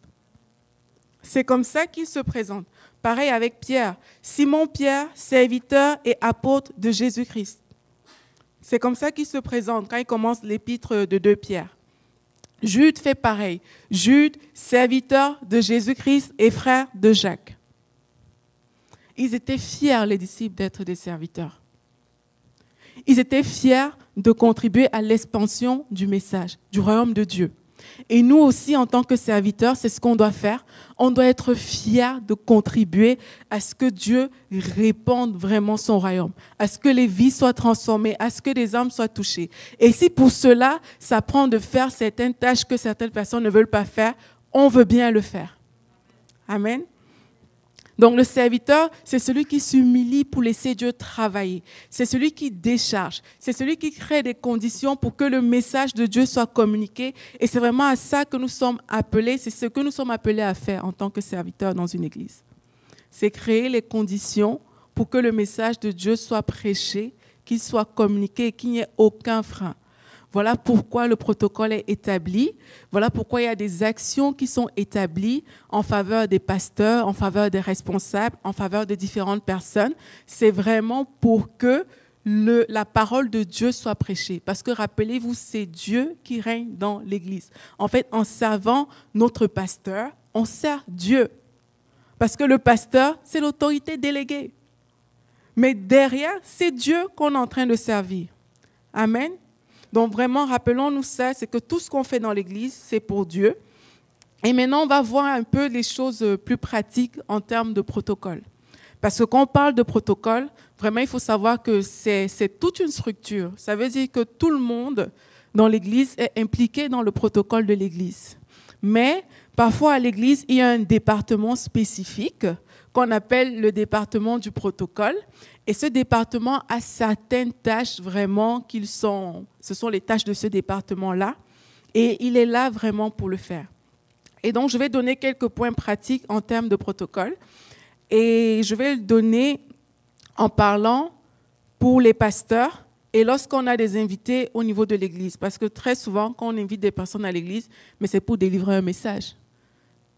C'est comme ça qu'ils se présentent. Pareil avec Pierre. Simon-Pierre, serviteur et apôtre de Jésus-Christ. C'est comme ça qu'il se présente quand il commence l'épître de 2 Pierre. Jude fait pareil. Jude, serviteur de Jésus-Christ et frère de Jacques. Ils étaient fiers, les disciples, d'être des serviteurs. Ils étaient fiers de contribuer à l'expansion du message, du royaume de Dieu. Et nous aussi, en tant que serviteurs, c'est ce qu'on doit faire. On doit être fiers de contribuer à ce que Dieu répande vraiment son royaume, à ce que les vies soient transformées, à ce que les âmes soient touchées. Et si pour cela, ça prend de faire certaines tâches que certaines personnes ne veulent pas faire, on veut bien le faire. Amen. Donc le serviteur, c'est celui qui s'humilie pour laisser Dieu travailler. C'est celui qui décharge. C'est celui qui crée des conditions pour que le message de Dieu soit communiqué. Et c'est vraiment à ça que nous sommes appelés. C'est ce que nous sommes appelés à faire en tant que serviteurs dans une église. C'est créer les conditions pour que le message de Dieu soit prêché, qu'il soit communiqué et qu'il n'y ait aucun frein. Voilà pourquoi le protocole est établi. Voilà pourquoi il y a des actions qui sont établies en faveur des pasteurs, en faveur des responsables, en faveur de différentes personnes. C'est vraiment pour que la parole de Dieu soit prêchée. Parce que rappelez-vous, c'est Dieu qui règne dans l'Église. En fait, en servant notre pasteur, on sert Dieu. Parce que le pasteur, c'est l'autorité déléguée. Mais derrière, c'est Dieu qu'on est en train de servir. Amen. Donc vraiment, rappelons-nous ça, c'est que tout ce qu'on fait dans l'Église, c'est pour Dieu. Et maintenant, on va voir un peu les choses plus pratiques en termes de protocole. Parce que quand on parle de protocole, vraiment, il faut savoir que c'est toute une structure. Ça veut dire que tout le monde dans l'Église est impliqué dans le protocole de l'Église. Mais parfois, à l'Église, il y a un département spécifique qu'on appelle le département du protocole. Et ce département a certaines tâches vraiment ce sont les tâches de ce département-là. Et il est là vraiment pour le faire. Et donc, je vais donner quelques points pratiques en termes de protocole. Et je vais le donner en parlant pour les pasteurs et lorsqu'on a des invités au niveau de l'Église. Parce que très souvent, quand on invite des personnes à l'Église, mais c'est pour délivrer un message.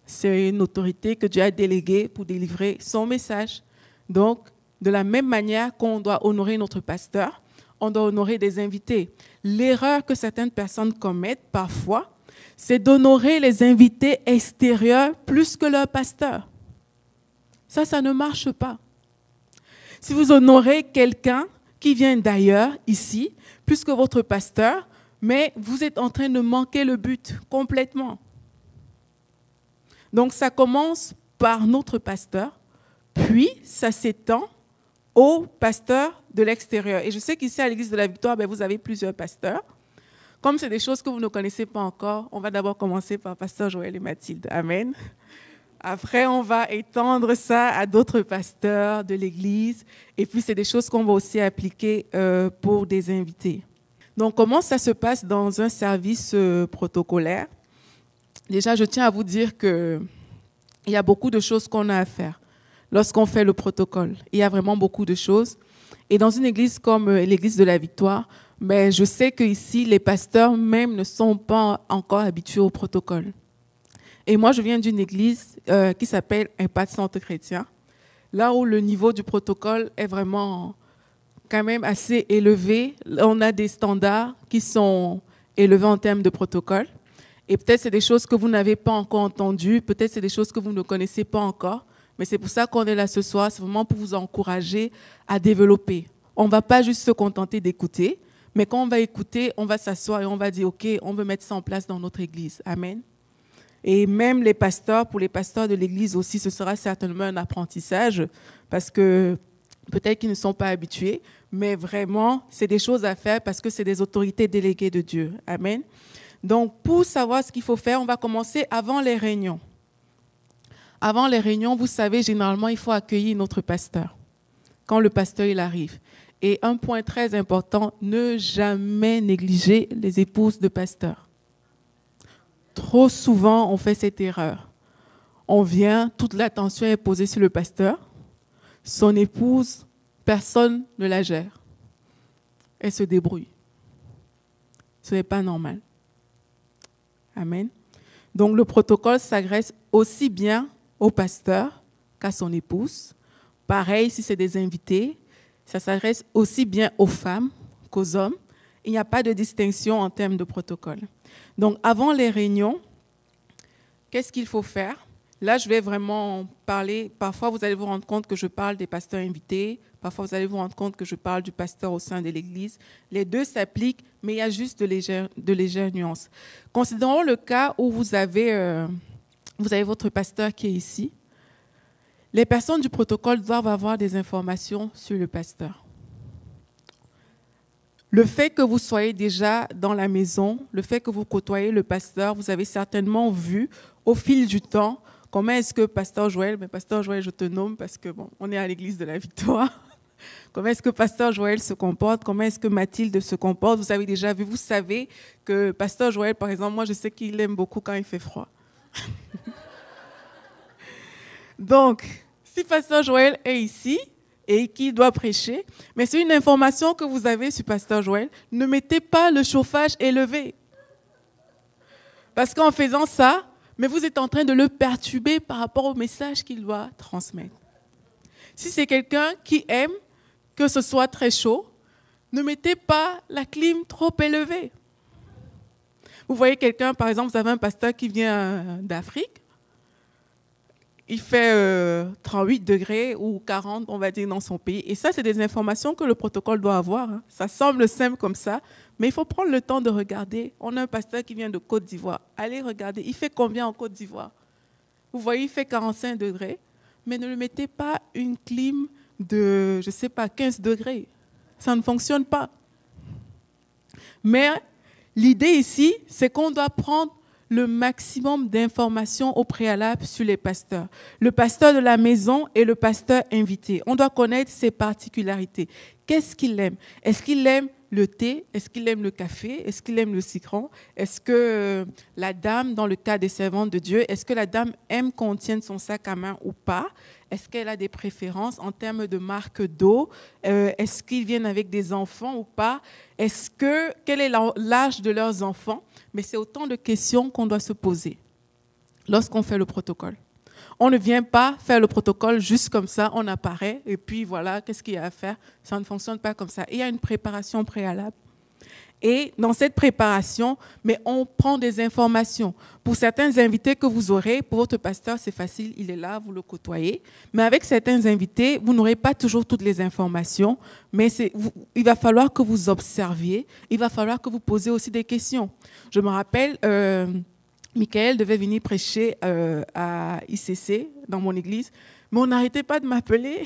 C'est une autorité que Dieu a déléguée pour délivrer son message. Donc, de la même manière qu'on doit honorer notre pasteur, on doit honorer des invités. L'erreur que certaines personnes commettent parfois, c'est d'honorer les invités extérieurs plus que leur pasteur. Ça ne marche pas. Si vous honorez quelqu'un qui vient d'ailleurs, ici, plus que votre pasteur, mais vous êtes en train de manquer le but complètement. Donc, ça commence par notre pasteur, puis ça s'étend au pasteur de l'extérieur. Et je sais qu'ici, à l'Église de la Victoire, vous avez plusieurs pasteurs. Comme c'est des choses que vous ne connaissez pas encore, on va d'abord commencer par pasteur Joël et Mathilde. Amen. Après, on va étendre ça à d'autres pasteurs de l'Église. Et puis, c'est des choses qu'on va aussi appliquer pour des invités. Donc, comment ça se passe dans un service protocolaire? Déjà, je tiens à vous dire qu'il y a beaucoup de choses qu'on a à faire lorsqu'on fait le protocole. Il y a vraiment beaucoup de choses. Et dans une église comme l'église de la Victoire, je sais qu'ici, les pasteurs même ne sont pas encore habitués au protocole. Et moi, je viens d'une église qui s'appelle Impact Centre Chrétien, là où le niveau du protocole est vraiment quand même assez élevé. On a des standards qui sont élevés en termes de protocole. Et peut-être c'est des choses que vous n'avez pas encore entendues, peut-être c'est des choses que vous ne connaissez pas encore, mais c'est pour ça qu'on est là ce soir, c'est vraiment pour vous encourager à développer. On ne va pas juste se contenter d'écouter, mais quand on va écouter, on va s'asseoir et on va dire, OK, on veut mettre ça en place dans notre église. Amen. Et même les pasteurs, pour les pasteurs de l'église aussi, ce sera certainement un apprentissage parce que peut-être qu'ils ne sont pas habitués, mais vraiment, c'est des choses à faire parce que c'est des autorités déléguées de Dieu. Amen. Donc, pour savoir ce qu'il faut faire, on va commencer avant les réunions. Avant les réunions, vous savez, généralement, il faut accueillir notre pasteur quand le pasteur il arrive. Et un point très important, ne jamais négliger les épouses de pasteurs. Trop souvent, on fait cette erreur. On vient, toute l'attention est posée sur le pasteur. Son épouse, personne ne la gère. Elle se débrouille. Ce n'est pas normal. Amen. Donc, le protocole s'adresse aussi bien au pasteur qu'à son épouse. Pareil, si c'est des invités, ça s'adresse aussi bien aux femmes qu'aux hommes. Il n'y a pas de distinction en termes de protocole. Donc, avant les réunions, qu'est-ce qu'il faut faire? Là, je vais vraiment parler. Parfois, vous allez vous rendre compte que je parle des pasteurs invités. Parfois, vous allez vous rendre compte que je parle du pasteur au sein de l'Église. Les deux s'appliquent, mais il y a juste de légères nuances. Considérons le cas où vous avez votre pasteur qui est ici. Les personnes du protocole doivent avoir des informations sur le pasteur. Le fait que vous soyez déjà dans la maison, le fait que vous côtoyez le pasteur, vous avez certainement vu au fil du temps comment est-ce que Pasteur Joël, je te nomme parce que on est à l'église de la Victoire, comment est-ce que Pasteur Joël se comporte, comment est-ce que Mathilde se comporte. Vous avez déjà vu, vous savez que Pasteur Joël, par exemple, moi je sais qu'il aime beaucoup quand il fait froid. Donc, si Pasteur Joël est ici et qu'il doit prêcher, mais c'est une information que vous avez sur Pasteur Joël, ne mettez pas le chauffage élevé. Parce qu'en faisant ça, mais vous êtes en train de le perturber par rapport au message qu'il doit transmettre. Si c'est quelqu'un qui aime que ce soit très chaud, ne mettez pas la clim trop élevée. Vous voyez quelqu'un, par exemple, vous avez un pasteur qui vient d'Afrique, il fait 38 degrés ou 40, on va dire, dans son pays. Et ça, c'est des informations que le protocole doit avoir. Hein. Ça semble simple comme ça, mais il faut prendre le temps de regarder. On a un pasteur qui vient de Côte d'Ivoire. Allez regarder, il fait combien en Côte d'Ivoire? Vous voyez, il fait 45 degrés, mais ne le mettez pas une clim de, je ne sais pas, 15 degrés. Ça ne fonctionne pas. Mais l'idée ici, c'est qu'on doit prendre le maximum d'informations au préalable sur les pasteurs. Le pasteur de la maison et le pasteur invité. On doit connaître ses particularités. Qu'est-ce qu'il aime? Est-ce qu'il aime le thé? Est-ce qu'il aime le café? Est-ce qu'il aime le citron? Est-ce que la dame, dans le cas des servantes de Dieu, est-ce que la dame aime qu'on tienne son sac à main ou pas? Est-ce qu'elle a des préférences en termes de marque d'eau? Est-ce qu'ils viennent avec des enfants ou pas? Quel est l'âge de leurs enfants? Mais c'est autant de questions qu'on doit se poser lorsqu'on fait le protocole. On ne vient pas faire le protocole juste comme ça, on apparaît et puis voilà, qu'est-ce qu'il y a à faire? Ça ne fonctionne pas comme ça. Il y a une préparation préalable. Et dans cette préparation, mais on prend des informations. Pour certains invités que vous aurez, pour votre pasteur, c'est facile, il est là, vous le côtoyez. Mais avec certains invités, vous n'aurez pas toujours toutes les informations, mais il va falloir que vous observiez, il va falloir que vous posiez aussi des questions. Je me rappelle, Michael devait venir prêcher à ICC, dans mon église, mais on n'arrêtait pas de m'appeler.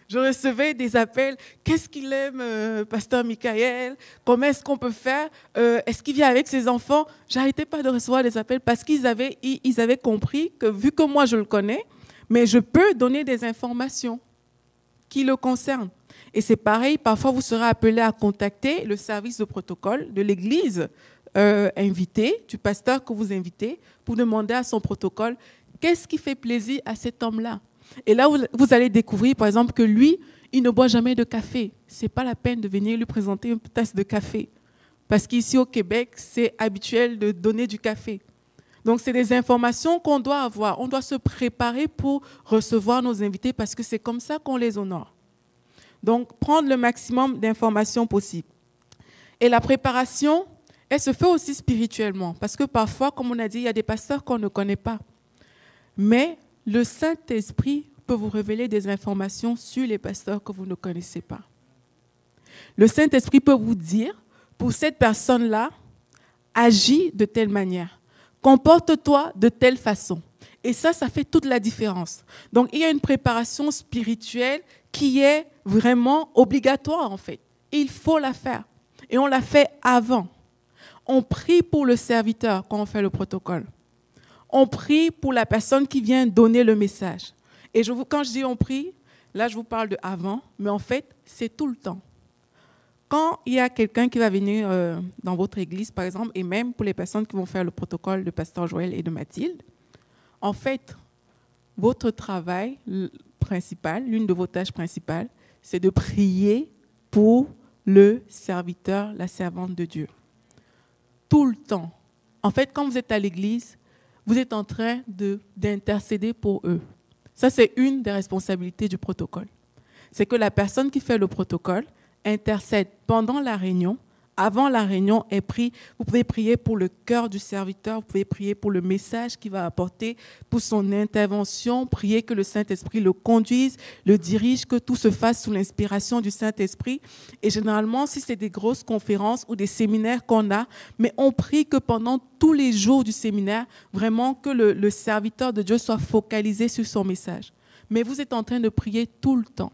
Je recevais des appels. Qu'est-ce qu'il aime, pasteur Michael? Comment est-ce qu'on peut faire? Est-ce qu'il vient avec ses enfants? J'arrêtais pas de recevoir des appels parce qu'ils avaient compris que vu que moi je le connais, mais je peux donner des informations qui le concernent. Et c'est pareil, parfois vous serez appelé à contacter le service de protocole de l'église invitée, du pasteur que vous invitez, pour demander à son protocole qu'est-ce qui fait plaisir à cet homme-là. Et là, vous allez découvrir, par exemple, que lui, il ne boit jamais de café. Ce n'est pas la peine de venir lui présenter une tasse de café. Parce qu'ici au Québec, c'est habituel de donner du café. Donc, c'est des informations qu'on doit avoir. On doit se préparer pour recevoir nos invités parce que c'est comme ça qu'on les honore. Donc, prendre le maximum d'informations possible. Et la préparation, elle se fait aussi spirituellement. Parce que parfois, comme on a dit, il y a des pasteurs qu'on ne connaît pas. Mais le Saint-Esprit peut vous révéler des informations sur les pasteurs que vous ne connaissez pas. Le Saint-Esprit peut vous dire, pour cette personne-là, agis de telle manière, comporte-toi de telle façon. Et ça fait toute la différence. Donc, il y a une préparation spirituelle qui est vraiment obligatoire, en fait. Il faut la faire. Et on la fait avant. On prie pour le serviteur quand on fait le protocole. On prie pour la personne qui vient donner le message. Et quand je dis on prie, là, je vous parle de avant, mais en fait, c'est tout le temps. Quand il y a quelqu'un qui va venir dans votre église, par exemple, et même pour les personnes qui vont faire le protocole de Pasteur Joël et de Mathilde, en fait, votre travail principal, l'une de vos tâches principales, c'est de prier pour le serviteur, la servante de Dieu. Tout le temps. En fait, quand vous êtes à l'église, vous êtes en train d'intercéder pour eux. Ça, c'est une des responsabilités du protocole. C'est que la personne qui fait le protocole intercède pendant la réunion, avant la réunion est pris. Vous pouvez prier pour le cœur du serviteur, vous pouvez prier pour le message qu'il va apporter, pour son intervention, prier que le Saint-Esprit le conduise, le dirige, que tout se fasse sous l'inspiration du Saint-Esprit. Et généralement, si c'est des grosses conférences ou des séminaires qu'on a, mais on prie que pendant tous les jours du séminaire, vraiment que le serviteur de Dieu soit focalisé sur son message. Mais vous êtes en train de prier tout le temps.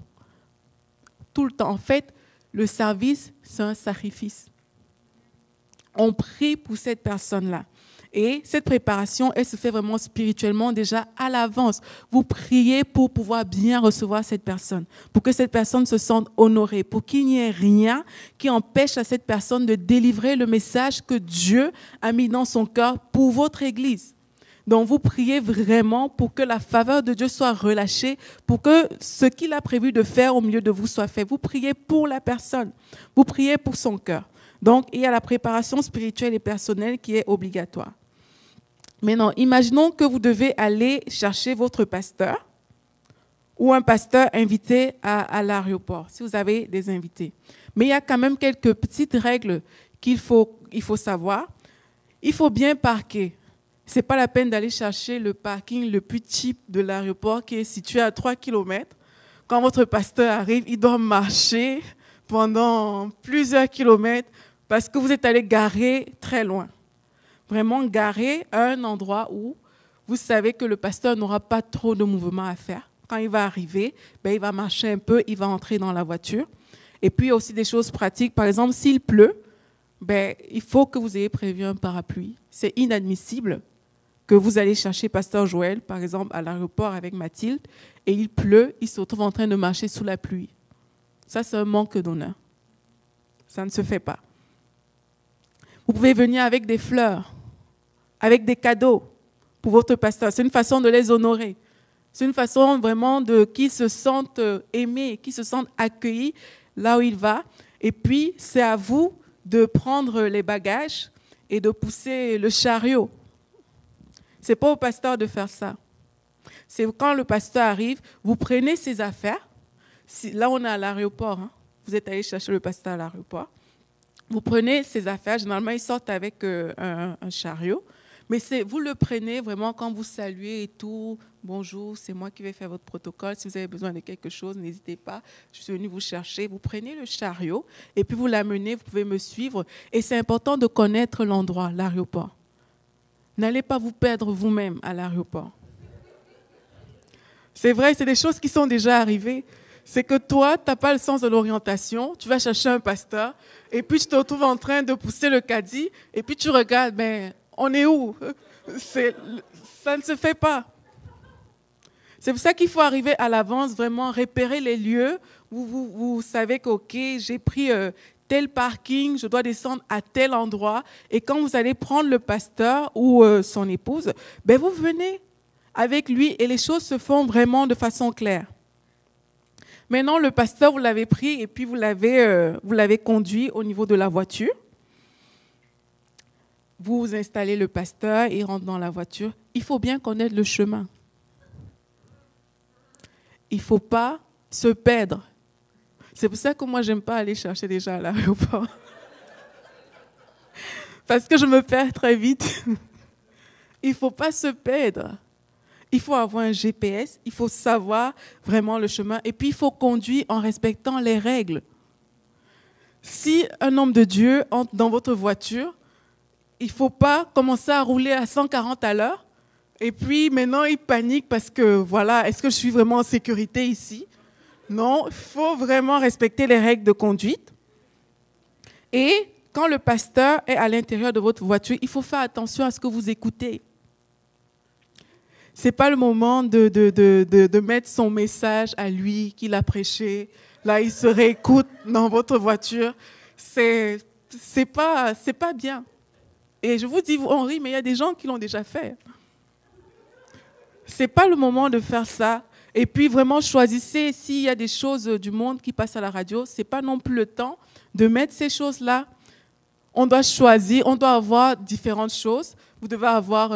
Tout le temps. En fait, le service, c'est un sacrifice. On prie pour cette personne-là. Et cette préparation, elle se fait vraiment spirituellement déjà à l'avance. Vous priez pour pouvoir bien recevoir cette personne, pour que cette personne se sente honorée, pour qu'il n'y ait rien qui empêche à cette personne de délivrer le message que Dieu a mis dans son cœur pour votre Église. Donc, vous priez vraiment pour que la faveur de Dieu soit relâchée, pour que ce qu'il a prévu de faire au milieu de vous soit fait. Vous priez pour la personne, vous priez pour son cœur. Donc, il y a la préparation spirituelle et personnelle qui est obligatoire. Maintenant, imaginons que vous devez aller chercher votre pasteur ou un pasteur invité à l'aéroport, si vous avez des invités. Mais il y a quand même quelques petites règles qu'il faut savoir. Il faut bien parquer. Ce n'est pas la peine d'aller chercher le parking le plus cheap de l'aéroport qui est situé à 3 km. Quand votre pasteur arrive, il doit marcher pendant plusieurs kilomètres parce que vous êtes allé garer très loin. Vraiment garer à un endroit où vous savez que le pasteur n'aura pas trop de mouvement à faire. Quand il va arriver, il va marcher un peu, il va entrer dans la voiture. Et puis, il y a aussi des choses pratiques. Par exemple, s'il pleut, il faut que vous ayez prévu un parapluie. C'est inadmissible que vous allez chercher Pasteur Joël, par exemple, à l'aéroport avec Mathilde, et il pleut, il se retrouve en train de marcher sous la pluie. Ça, c'est un manque d'honneur. Ça ne se fait pas. Vous pouvez venir avec des fleurs, avec des cadeaux pour votre pasteur. C'est une façon de les honorer. C'est une façon vraiment qu'ils se sentent aimés, qu'ils se sentent accueillis là où il va. Et puis, c'est à vous de prendre les bagages et de pousser le chariot. Ce n'est pas au pasteur de faire ça. C'est quand le pasteur arrive, vous prenez ses affaires. Là, on est à l'aéroport. Vous êtes allé chercher le pasteur à l'aéroport. Vous prenez ses affaires. Généralement, ils sortent avec un chariot. Mais vous le prenez vraiment quand vous saluez et tout. Bonjour, c'est moi qui vais faire votre protocole. Si vous avez besoin de quelque chose, n'hésitez pas. Je suis venue vous chercher. Vous prenez le chariot et puis vous l'amenez. Vous pouvez me suivre. Et c'est important de connaître l'endroit, l'aéroport. N'allez pas vous perdre vous-même à l'aéroport. C'est vrai, c'est des choses qui sont déjà arrivées. C'est que toi, tu n'as pas le sens de l'orientation. Tu vas chercher un pasteur et puis tu te retrouves en train de pousser le caddie et puis tu regardes, on est où? Ça ne se fait pas. C'est pour ça qu'il faut arriver à l'avance, vraiment repérer les lieux où vous savez que, OK, j'ai pris tel parking, je dois descendre à tel endroit. Et quand vous allez prendre le pasteur ou son épouse, vous venez avec lui et les choses se font vraiment de façon claire. Maintenant, le pasteur, vous l'avez pris et puis vous l'avez conduit au niveau de la voiture. Vous installez le pasteur, il rentre dans la voiture. Il faut bien connaître le chemin. Il ne faut pas se perdre. C'est pour ça que moi, je n'aime pas aller chercher des gens à l'aéroport. Parce que je me perds très vite. Il ne faut pas se perdre. Il faut avoir un GPS, il faut savoir vraiment le chemin. Et puis, il faut conduire en respectant les règles. Si un homme de Dieu entre dans votre voiture, il ne faut pas commencer à rouler à 140 à l'heure. Et puis, maintenant, il panique parce que, voilà, est-ce que je suis vraiment en sécurité ici? Non, il faut vraiment respecter les règles de conduite. Et quand le pasteur est à l'intérieur de votre voiture, il faut faire attention à ce que vous écoutez. Ce n'est pas le moment de mettre son message à lui qu'il a prêché. Là, il se réécoute dans votre voiture. C'est pas bien. Et je vous dis, on rit, mais il y a des gens qui l'ont déjà fait. Ce n'est pas le moment de faire ça. Et puis vraiment, choisissez s'il y a des choses du monde qui passent à la radio. Ce n'est pas non plus le temps de mettre ces choses-là. On doit choisir, on doit avoir différentes choses. Vous devez avoir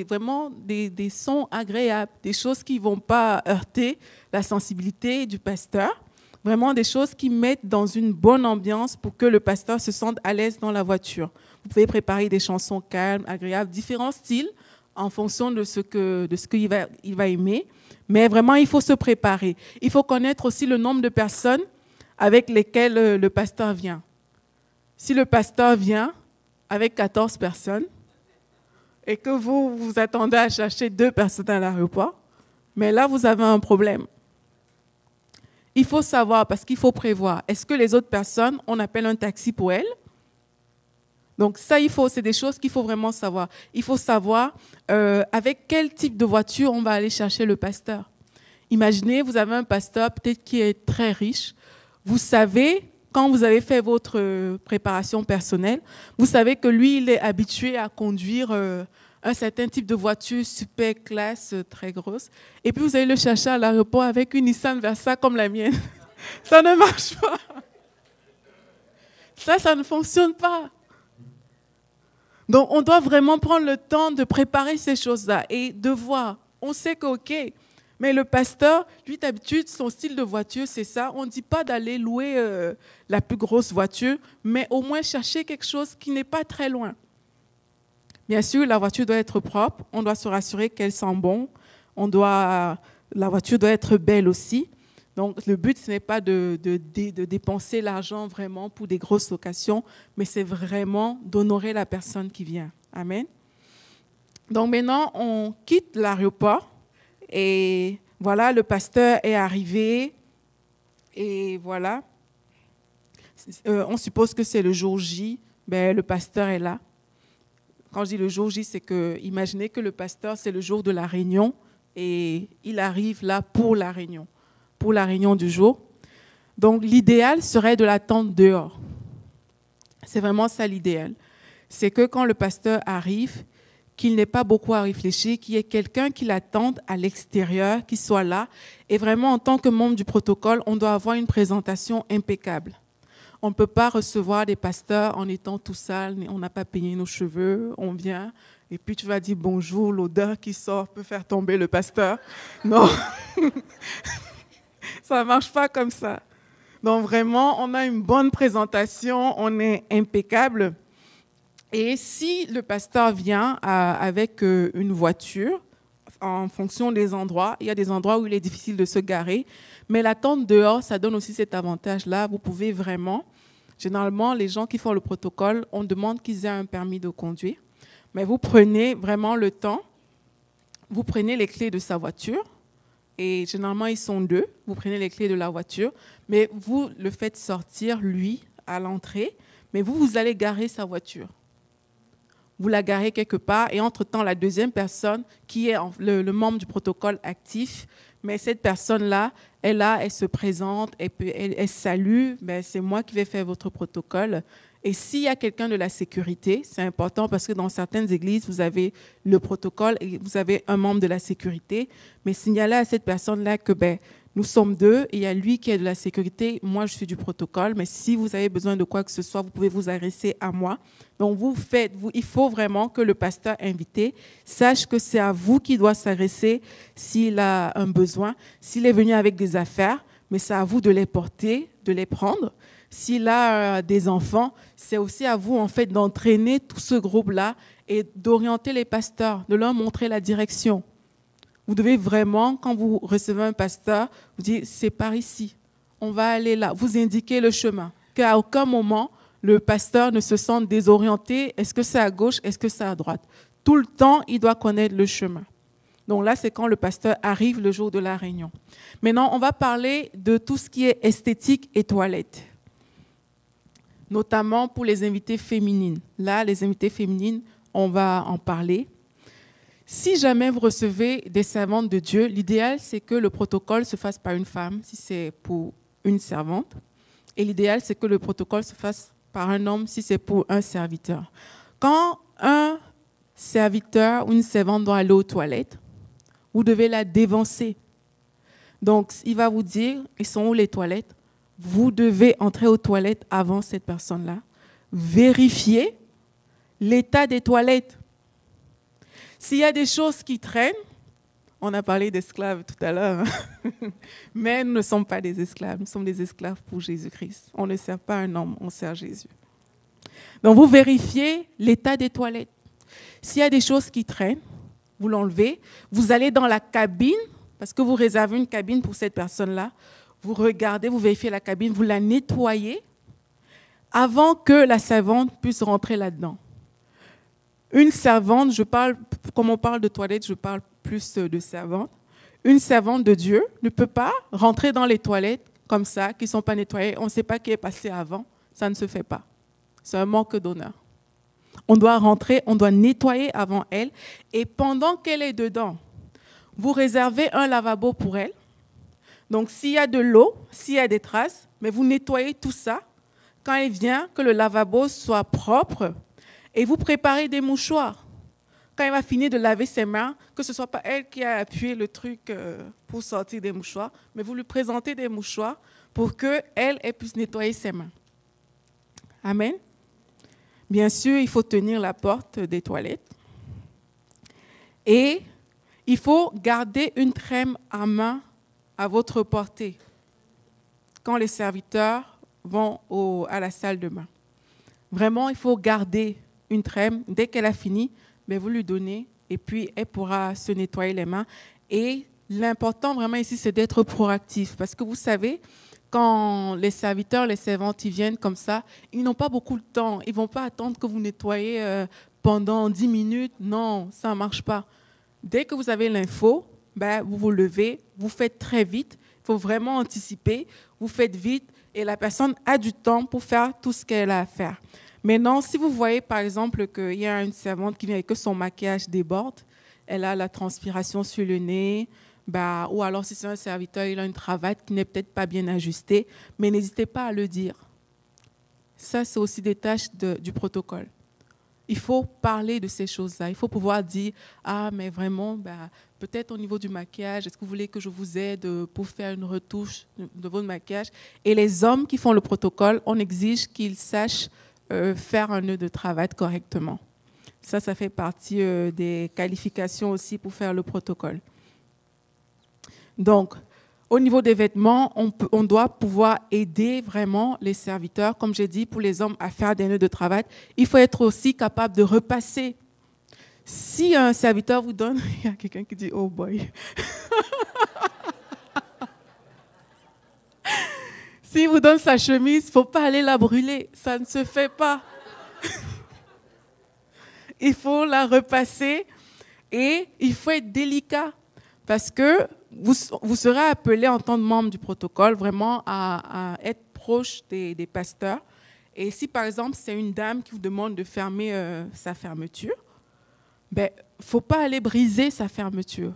vraiment des sons agréables, des choses qui ne vont pas heurter la sensibilité du pasteur. Vraiment des choses qui mettent dans une bonne ambiance pour que le pasteur se sente à l'aise dans la voiture. Vous pouvez préparer des chansons calmes, agréables, différents styles en fonction de ce qu'il va aimer. Mais vraiment, il faut se préparer. Il faut connaître aussi le nombre de personnes avec lesquelles le pasteur vient. Si le pasteur vient avec 14 personnes et que vous vous attendez à chercher 2 personnes à l'aéroport, mais là, vous avez un problème. Il faut savoir, parce qu'il faut prévoir, est-ce que les autres personnes, on appelle un taxi pour elles? Donc ça, c'est des choses qu'il faut vraiment savoir. Il faut savoir avec quel type de voiture on va aller chercher le pasteur. Imaginez, vous avez un pasteur peut-être qui est très riche. Vous savez, quand vous avez fait votre préparation personnelle, vous savez que lui, il est habitué à conduire un certain type de voiture super classe, très grosse. Et puis vous allez le chercher à l'aéroport avec une Nissan Versa comme la mienne. Ça ne marche pas. Ça ne fonctionne pas. Donc, on doit vraiment prendre le temps de préparer ces choses-là et de voir. On sait que, OK, mais le pasteur, lui, d'habitude, son style de voiture, c'est ça. On ne dit pas d'aller louer la plus grosse voiture, mais au moins chercher quelque chose qui n'est pas très loin. Bien sûr, la voiture doit être propre. On doit se rassurer qu'elle sent bon. La voiture doit être belle aussi. Donc, le but, ce n'est pas de dépenser l'argent vraiment pour des grosses locations, mais c'est vraiment d'honorer la personne qui vient. Amen. Donc, maintenant, on quitte l'aéroport et voilà, le pasteur est arrivé et voilà. On suppose que c'est le jour J. Ben, le pasteur est là. Quand je dis le jour J, c'est que, imaginez que le pasteur, c'est le jour de la réunion et il arrive là pour la réunion du jour. Donc, l'idéal serait de l'attendre dehors. C'est vraiment ça l'idéal. C'est que quand le pasteur arrive, qu'il n'ait pas beaucoup à réfléchir, qu'il y ait quelqu'un qui l'attende à l'extérieur, qui soit là. Et vraiment, en tant que membre du protocole, on doit avoir une présentation impeccable. On ne peut pas recevoir des pasteurs en étant tout sale, on n'a pas peigné nos cheveux, on vient, et puis tu vas dire bonjour, l'odeur qui sort peut faire tomber le pasteur. Non, ça ne marche pas comme ça. Donc vraiment, on a une bonne présentation, on est impeccable. Et si le pasteur vient avec une voiture, en fonction des endroits, il y a des endroits où il est difficile de se garer, mais l'attente dehors, ça donne aussi cet avantage-là. Vous pouvez vraiment, généralement, les gens qui font le protocole, on demande qu'ils aient un permis de conduire, mais vous prenez vraiment le temps, vous prenez les clés de sa voiture, et généralement, ils sont deux, vous prenez les clés de la voiture, mais vous le faites sortir, lui, à l'entrée, mais vous allez garer sa voiture. Vous la garez quelque part et entre-temps, la deuxième personne qui est le membre du protocole actif, mais cette personne-là, elle se présente, elle salue, ben, c'est moi qui vais faire votre protocole. Et s'il y a quelqu'un de la sécurité, c'est important parce que dans certaines églises, vous avez le protocole et vous avez un membre de la sécurité, mais signalez à cette personne-là que ben, nous sommes deux et il y a lui qui est de la sécurité, moi je suis du protocole, mais si vous avez besoin de quoi que ce soit, vous pouvez vous adresser à moi. Donc il faut vraiment que le pasteur invité sache que c'est à vous qu'il doit s'adresser s'il a un besoin, s'il est venu avec des affaires, mais c'est à vous de les porter, de les prendre. S'il a des enfants, c'est aussi à vous en fait d'entraîner tout ce groupe-là et d'orienter les pasteurs, de leur montrer la direction. Vous devez vraiment, quand vous recevez un pasteur, vous dites, c'est par ici, on va aller là, vous indiquez le chemin, qu'à aucun moment, le pasteur ne se sente désorienté, est-ce que c'est à gauche, est-ce que c'est à droite. Tout le temps, il doit connaître le chemin. Donc là, c'est quand le pasteur arrive le jour de la réunion. Maintenant, on va parler de tout ce qui est esthétique et toilette, notamment pour les invités féminines. Là, les invités féminines, on va en parler. Si jamais vous recevez des servantes de Dieu, l'idéal, c'est que le protocole se fasse par une femme, si c'est pour une servante. Et l'idéal, c'est que le protocole se fasse par un homme, si c'est pour un serviteur. Quand un serviteur ou une servante doit aller aux toilettes, vous devez la dévancer. Donc, il va vous dire, ils sont où les toilettes? Vous devez entrer aux toilettes avant cette personne-là. Vérifier l'état des toilettes. S'il y a des choses qui traînent, on a parlé d'esclaves tout à l'heure, mais nous ne sommes pas des esclaves, nous sommes des esclaves pour Jésus-Christ. On ne sert pas un homme, on sert Jésus. Donc vous vérifiez l'état des toilettes. S'il y a des choses qui traînent, vous l'enlevez, vous allez dans la cabine, parce que vous réservez une cabine pour cette personne-là, vous regardez, vous vérifiez la cabine, vous la nettoyez avant que la servante puisse rentrer là-dedans. Une servante, comme on parle de toilette, je parle plus de servante. Une servante de Dieu ne peut pas rentrer dans les toilettes comme ça, qui ne sont pas nettoyées. On ne sait pas qui est passé avant. Ça ne se fait pas. C'est un manque d'honneur. On doit rentrer, on doit nettoyer avant elle. Et pendant qu'elle est dedans, vous réservez un lavabo pour elle. Donc, s'il y a de l'eau, s'il y a des traces, mais vous nettoyez tout ça. Quand elle vient, que le lavabo soit propre, et vous préparez des mouchoirs. Quand elle va finir de laver ses mains, que ce ne soit pas elle qui a appuyé le truc pour sortir des mouchoirs, mais vous lui présentez des mouchoirs pour qu'elle puisse nettoyer ses mains. Amen. Bien sûr, il faut tenir la porte des toilettes. Et il faut garder une trême à main à votre portée quand les serviteurs vont à la salle de bain. Vraiment, il faut garder une trême. Dès qu'elle a fini, ben, vous lui donnez et puis elle pourra se nettoyer les mains. Et l'important vraiment ici, c'est d'être proactif parce que vous savez, quand les serviteurs, les servantes, ils viennent comme ça, ils n'ont pas beaucoup de temps. Ils ne vont pas attendre que vous nettoyez pendant 10 minutes. Non, ça ne marche pas. Dès que vous avez l'info, ben, vous vous levez, vous faites très vite. Il faut vraiment anticiper. Vous faites vite et la personne a du temps pour faire tout ce qu'elle a à faire. Maintenant, si vous voyez par exemple qu'il y a une servante qui vient et que son maquillage déborde, elle a la transpiration sur le nez, bah, ou alors si c'est un serviteur, il a une cravate qui n'est peut-être pas bien ajustée, mais n'hésitez pas à le dire. Ça, c'est aussi des tâches du protocole. Il faut parler de ces choses-là. Il faut pouvoir dire, ah, mais vraiment, bah, peut-être au niveau du maquillage, est-ce que vous voulez que je vous aide pour faire une retouche de votre maquillage? Et les hommes qui font le protocole, on exige qu'ils sachent faire un nœud de cravate correctement. Ça fait partie des qualifications aussi pour faire le protocole. Donc, au niveau des vêtements, on doit pouvoir aider vraiment les serviteurs, comme j'ai dit, pour les hommes à faire des nœuds de cravate. Il faut être aussi capable de repasser. Si un serviteur vous donne, il y a quelqu'un qui dit « Oh boy ». S'il vous donne sa chemise, il ne faut pas aller la brûler. Ça ne se fait pas. Il faut la repasser et il faut être délicat parce que vous serez appelé en tant que membre du protocole vraiment à être proche des pasteurs. Et si, par exemple, c'est une dame qui vous demande de fermer sa fermeture, ben, il ne faut pas aller briser sa fermeture.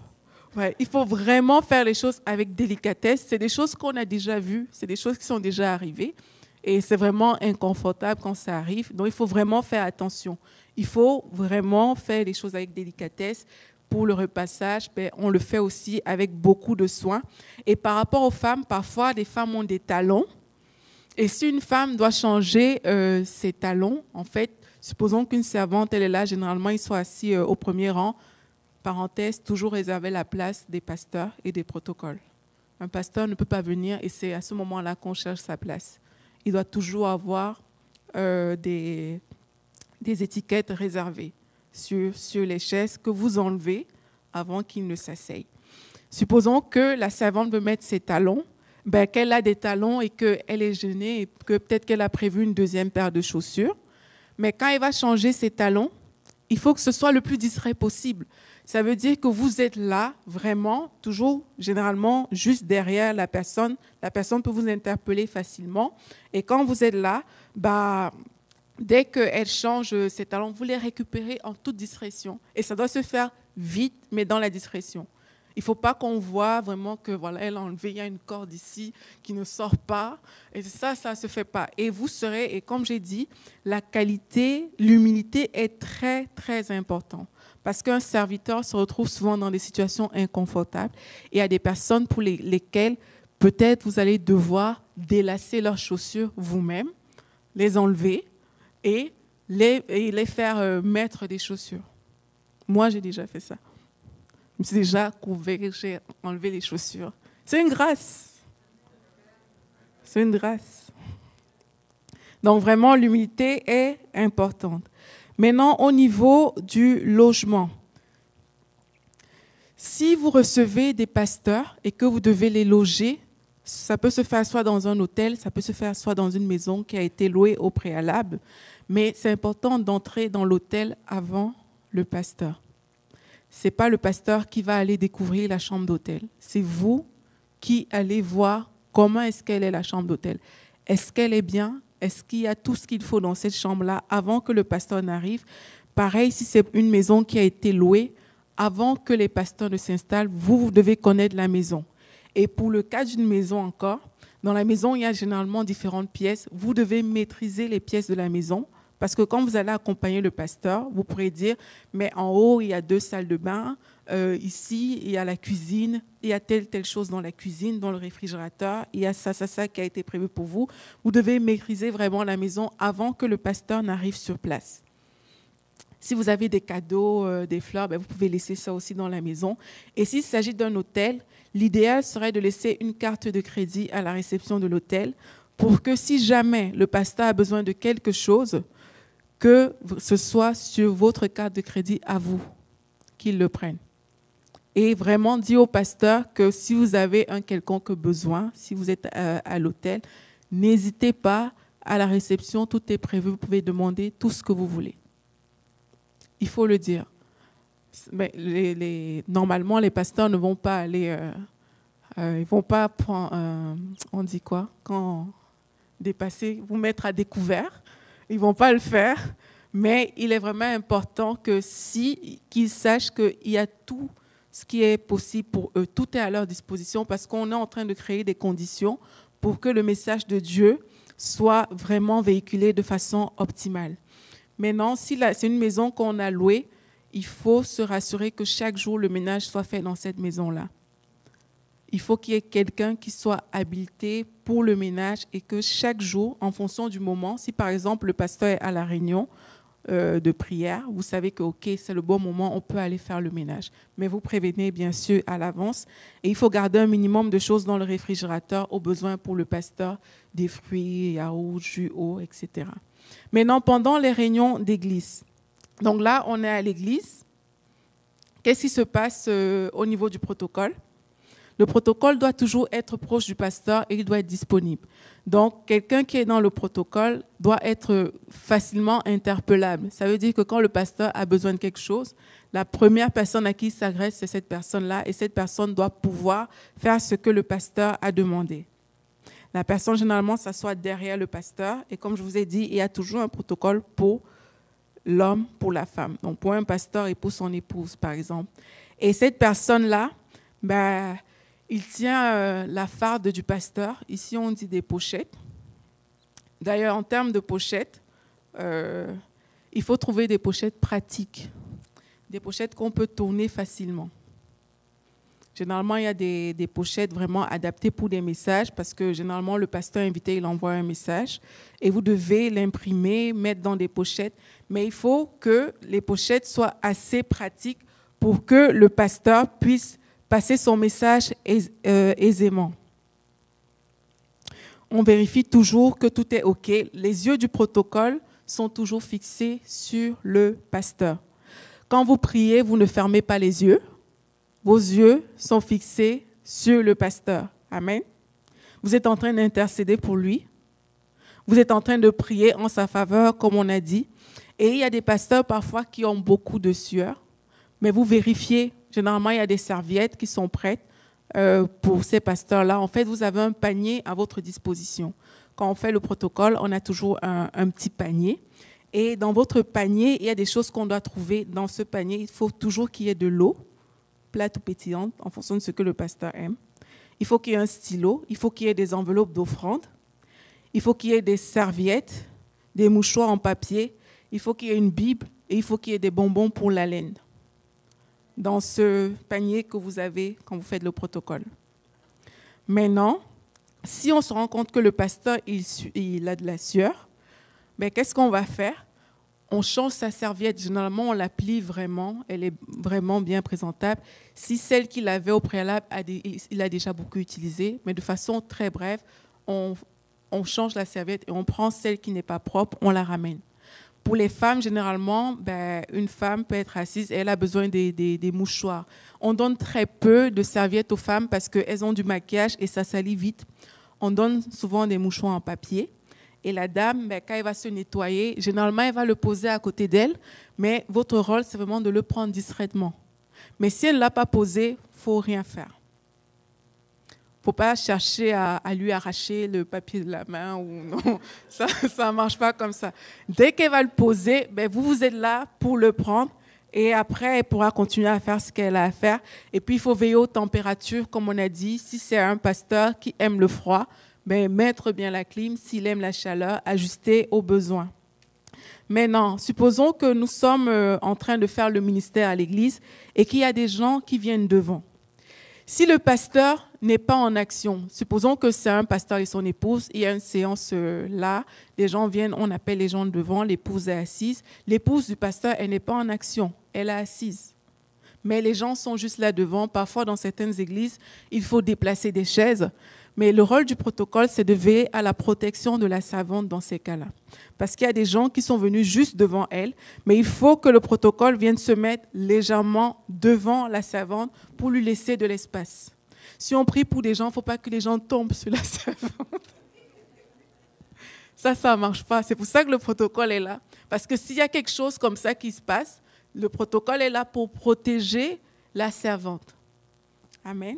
Ouais, il faut vraiment faire les choses avec délicatesse. C'est des choses qu'on a déjà vues, c'est des choses qui sont déjà arrivées. Et c'est vraiment inconfortable quand ça arrive. Donc, il faut vraiment faire attention. Il faut vraiment faire les choses avec délicatesse. Pour le repassage, ben, on le fait aussi avec beaucoup de soin. Et par rapport aux femmes, parfois, les femmes ont des talons. Et si une femme doit changer ses talons, en fait, supposons qu'une servante, elle est là, généralement, ils sont assis au premier rang. Parenthèse, toujours réserver la place des pasteurs et des protocoles. Un pasteur ne peut pas venir et c'est à ce moment-là qu'on cherche sa place. Il doit toujours avoir des étiquettes réservées sur les chaises que vous enlevez avant qu'il ne s'asseye. Supposons que la servante veut mettre ses talons, ben, qu'elle a des talons et qu'elle est gênée et que peut-être qu'elle a prévu une deuxième paire de chaussures. Mais quand elle va changer ses talons, il faut que ce soit le plus discret possible. Ça veut dire que vous êtes là, vraiment, toujours, généralement, juste derrière la personne. La personne peut vous interpeller facilement. Et quand vous êtes là, bah, dès qu'elle change ses talons, vous les récupérez en toute discrétion. Et ça doit se faire vite, mais dans la discrétion. Il ne faut pas qu'on voit vraiment que voilà, elle a enlevé, il y a une corde ici qui ne sort pas. Et ça ne se fait pas. Et vous serez, et comme j'ai dit, la qualité, l'humilité est très, très importante. Parce qu'un serviteur se retrouve souvent dans des situations inconfortables. Et il y a des personnes pour lesquelles peut-être vous allez devoir délacer leurs chaussures vous-même, les enlever et les faire mettre des chaussures. Moi, j'ai déjà fait ça. Je me suis déjà couvert, j'ai enlevé les chaussures. C'est une grâce. C'est une grâce. Donc vraiment, l'humilité est importante. Maintenant, au niveau du logement. Si vous recevez des pasteurs et que vous devez les loger, ça peut se faire soit dans un hôtel, ça peut se faire soit dans une maison qui a été louée au préalable, mais c'est important d'entrer dans l'hôtel avant le pasteur. Ce n'est pas le pasteur qui va aller découvrir la chambre d'hôtel. C'est vous qui allez voir comment est-ce qu'elle est la chambre d'hôtel. Est-ce qu'elle est bien? Est-ce qu'il y a tout ce qu'il faut dans cette chambre-là avant que le pasteur n'arrive? Pareil, si c'est une maison qui a été louée, avant que les pasteurs ne s'installent, vous devez connaître la maison. Et pour le cas d'une maison encore, dans la maison, il y a généralement différentes pièces. Vous devez maîtriser les pièces de la maison. Parce que quand vous allez accompagner le pasteur, vous pourrez dire, mais en haut, il y a 2 salles de bain, ici, il y a la cuisine, il y a telle chose dans la cuisine, dans le réfrigérateur, il y a ça qui a été prévu pour vous. Vous devez maîtriser vraiment la maison avant que le pasteur n'arrive sur place. Si vous avez des cadeaux, des fleurs, ben vous pouvez laisser ça aussi dans la maison. Et s'il s'agit d'un hôtel, l'idéal serait de laisser une carte de crédit à la réception de l'hôtel pour que si jamais le pasteur a besoin de quelque chose, que ce soit sur votre carte de crédit à vous qu'ils le prennent. Et vraiment dire au pasteur que si vous avez un quelconque besoin, si vous êtes à l'hôtel, n'hésitez pas, à la réception, tout est prévu, vous pouvez demander tout ce que vous voulez. Il faut le dire. Mais normalement, les pasteurs ne vont pas aller, ils vont pas prendre, on dit quoi, quand dépasser, vous mettre à découvert. Ils vont pas le faire, mais il est vraiment important que qu'ils sachent qu'il y a tout ce qui est possible pour eux, tout est à leur disposition parce qu'on est en train de créer des conditions pour que le message de Dieu soit vraiment véhiculé de façon optimale. Maintenant, si c'est une maison qu'on a louée, il faut se rassurer que chaque jour, le ménage soit fait dans cette maison-là. Il faut qu'il y ait quelqu'un qui soit habilité pour le ménage et que chaque jour, en fonction du moment, si par exemple le pasteur est à la réunion de prière, vous savez que ok, c'est le bon moment, on peut aller faire le ménage. Mais vous prévenez bien sûr à l'avance et il faut garder un minimum de choses dans le réfrigérateur au besoin pour le pasteur, des fruits, yaourts, jus, eau, etc. Maintenant, pendant les réunions d'église, donc là, on est à l'église. Qu'est-ce qui se passe au niveau du protocole? Le protocole doit toujours être proche du pasteur et il doit être disponible. Donc, quelqu'un qui est dans le protocole doit être facilement interpellable. Ça veut dire que quand le pasteur a besoin de quelque chose, la première personne à qui il s'adresse, c'est cette personne-là et cette personne doit pouvoir faire ce que le pasteur a demandé. La personne, généralement, s'assoit derrière le pasteur et comme je vous ai dit, il y a toujours un protocole pour l'homme, pour la femme. Donc, pour un pasteur et pour son épouse, par exemple. Et cette personne-là, il tient la farde du pasteur. Ici, on dit des pochettes. D'ailleurs, en termes de pochettes, il faut trouver des pochettes pratiques, des pochettes qu'on peut tourner facilement. Généralement, il y a des pochettes vraiment adaptées pour des messages parce que généralement, le pasteur invité, il envoie un message et vous devez l'imprimer, mettre dans des pochettes. Mais il faut que les pochettes soient assez pratiques pour que le pasteur puisse passer son message aisément. On vérifie toujours que tout est OK. Les yeux du protocole sont toujours fixés sur le pasteur. Quand vous priez, vous ne fermez pas les yeux. Vos yeux sont fixés sur le pasteur. Amen. Vous êtes en train d'intercéder pour lui. Vous êtes en train de prier en sa faveur, comme on a dit. Et il y a des pasteurs parfois qui ont beaucoup de sueur. Mais vous vérifiez. Généralement, il y a des serviettes qui sont prêtes pour ces pasteurs-là. En fait, vous avez un panier à votre disposition. Quand on fait le protocole, on a toujours un petit panier. Et dans votre panier, il y a des choses qu'on doit trouver. Dans ce panier, il faut toujours qu'il y ait de l'eau, plate ou pétillante, en fonction de ce que le pasteur aime. Il faut qu'il y ait un stylo. Il faut qu'il y ait des enveloppes d'offrande. Il faut qu'il y ait des serviettes, des mouchoirs en papier. Il faut qu'il y ait une Bible et il faut qu'il y ait des bonbons pour la laine dans ce panier que vous avez quand vous faites le protocole. Maintenant, si on se rend compte que le pasteur il a de la sueur, qu'est-ce qu'on va faire? On change sa serviette. Généralement, on la plie vraiment. Elle est vraiment bien présentable. Si celle qu'il avait au préalable, il a déjà beaucoup utilisé, mais de façon très brève, on change la serviette et on prend celle qui n'est pas propre, on la ramène. Pour les femmes, généralement, une femme peut être assise et elle a besoin des mouchoirs. On donne très peu de serviettes aux femmes parce qu'elles ont du maquillage et ça salit vite. On donne souvent des mouchoirs en papier. Et la dame, quand elle va se nettoyer, généralement, elle va le poser à côté d'elle, mais votre rôle, c'est vraiment de le prendre discrètement. Mais si elle ne l'a pas posé, il ne faut rien faire. Il ne faut pas chercher à lui arracher le papier de la main. Ou non, ça ne marche pas comme ça. Dès qu'elle va le poser, vous êtes là pour le prendre et après, elle pourra continuer à faire ce qu'elle a à faire. Et puis, il faut veiller aux températures, comme on a dit. Si c'est un pasteur qui aime le froid, mettre bien la clim. S'il aime la chaleur, ajuster aux besoins. Maintenant, supposons que nous sommes en train de faire le ministère à l'église et qu'il y a des gens qui viennent devant. Si le pasteur n'est pas en action, supposons que c'est un pasteur et son épouse, il y a une séance là, les gens viennent, on appelle les gens devant, l'épouse est assise. L'épouse du pasteur, elle n'est pas en action, elle est assise. mais les gens sont juste là devant. Parfois, dans certaines églises, il faut déplacer des chaises. Mais le rôle du protocole, c'est de veiller à la protection de la servante dans ces cas-là. Parce qu'il y a des gens qui sont venus juste devant elle, mais il faut que le protocole vienne se mettre légèrement devant la servante pour lui laisser de l'espace. Si on prie pour des gens, il ne faut pas que les gens tombent sur la servante. Ça ne marche pas. C'est pour ça que le protocole est là. Parce que s'il y a quelque chose comme ça qui se passe, le protocole est là pour protéger la servante. Amen.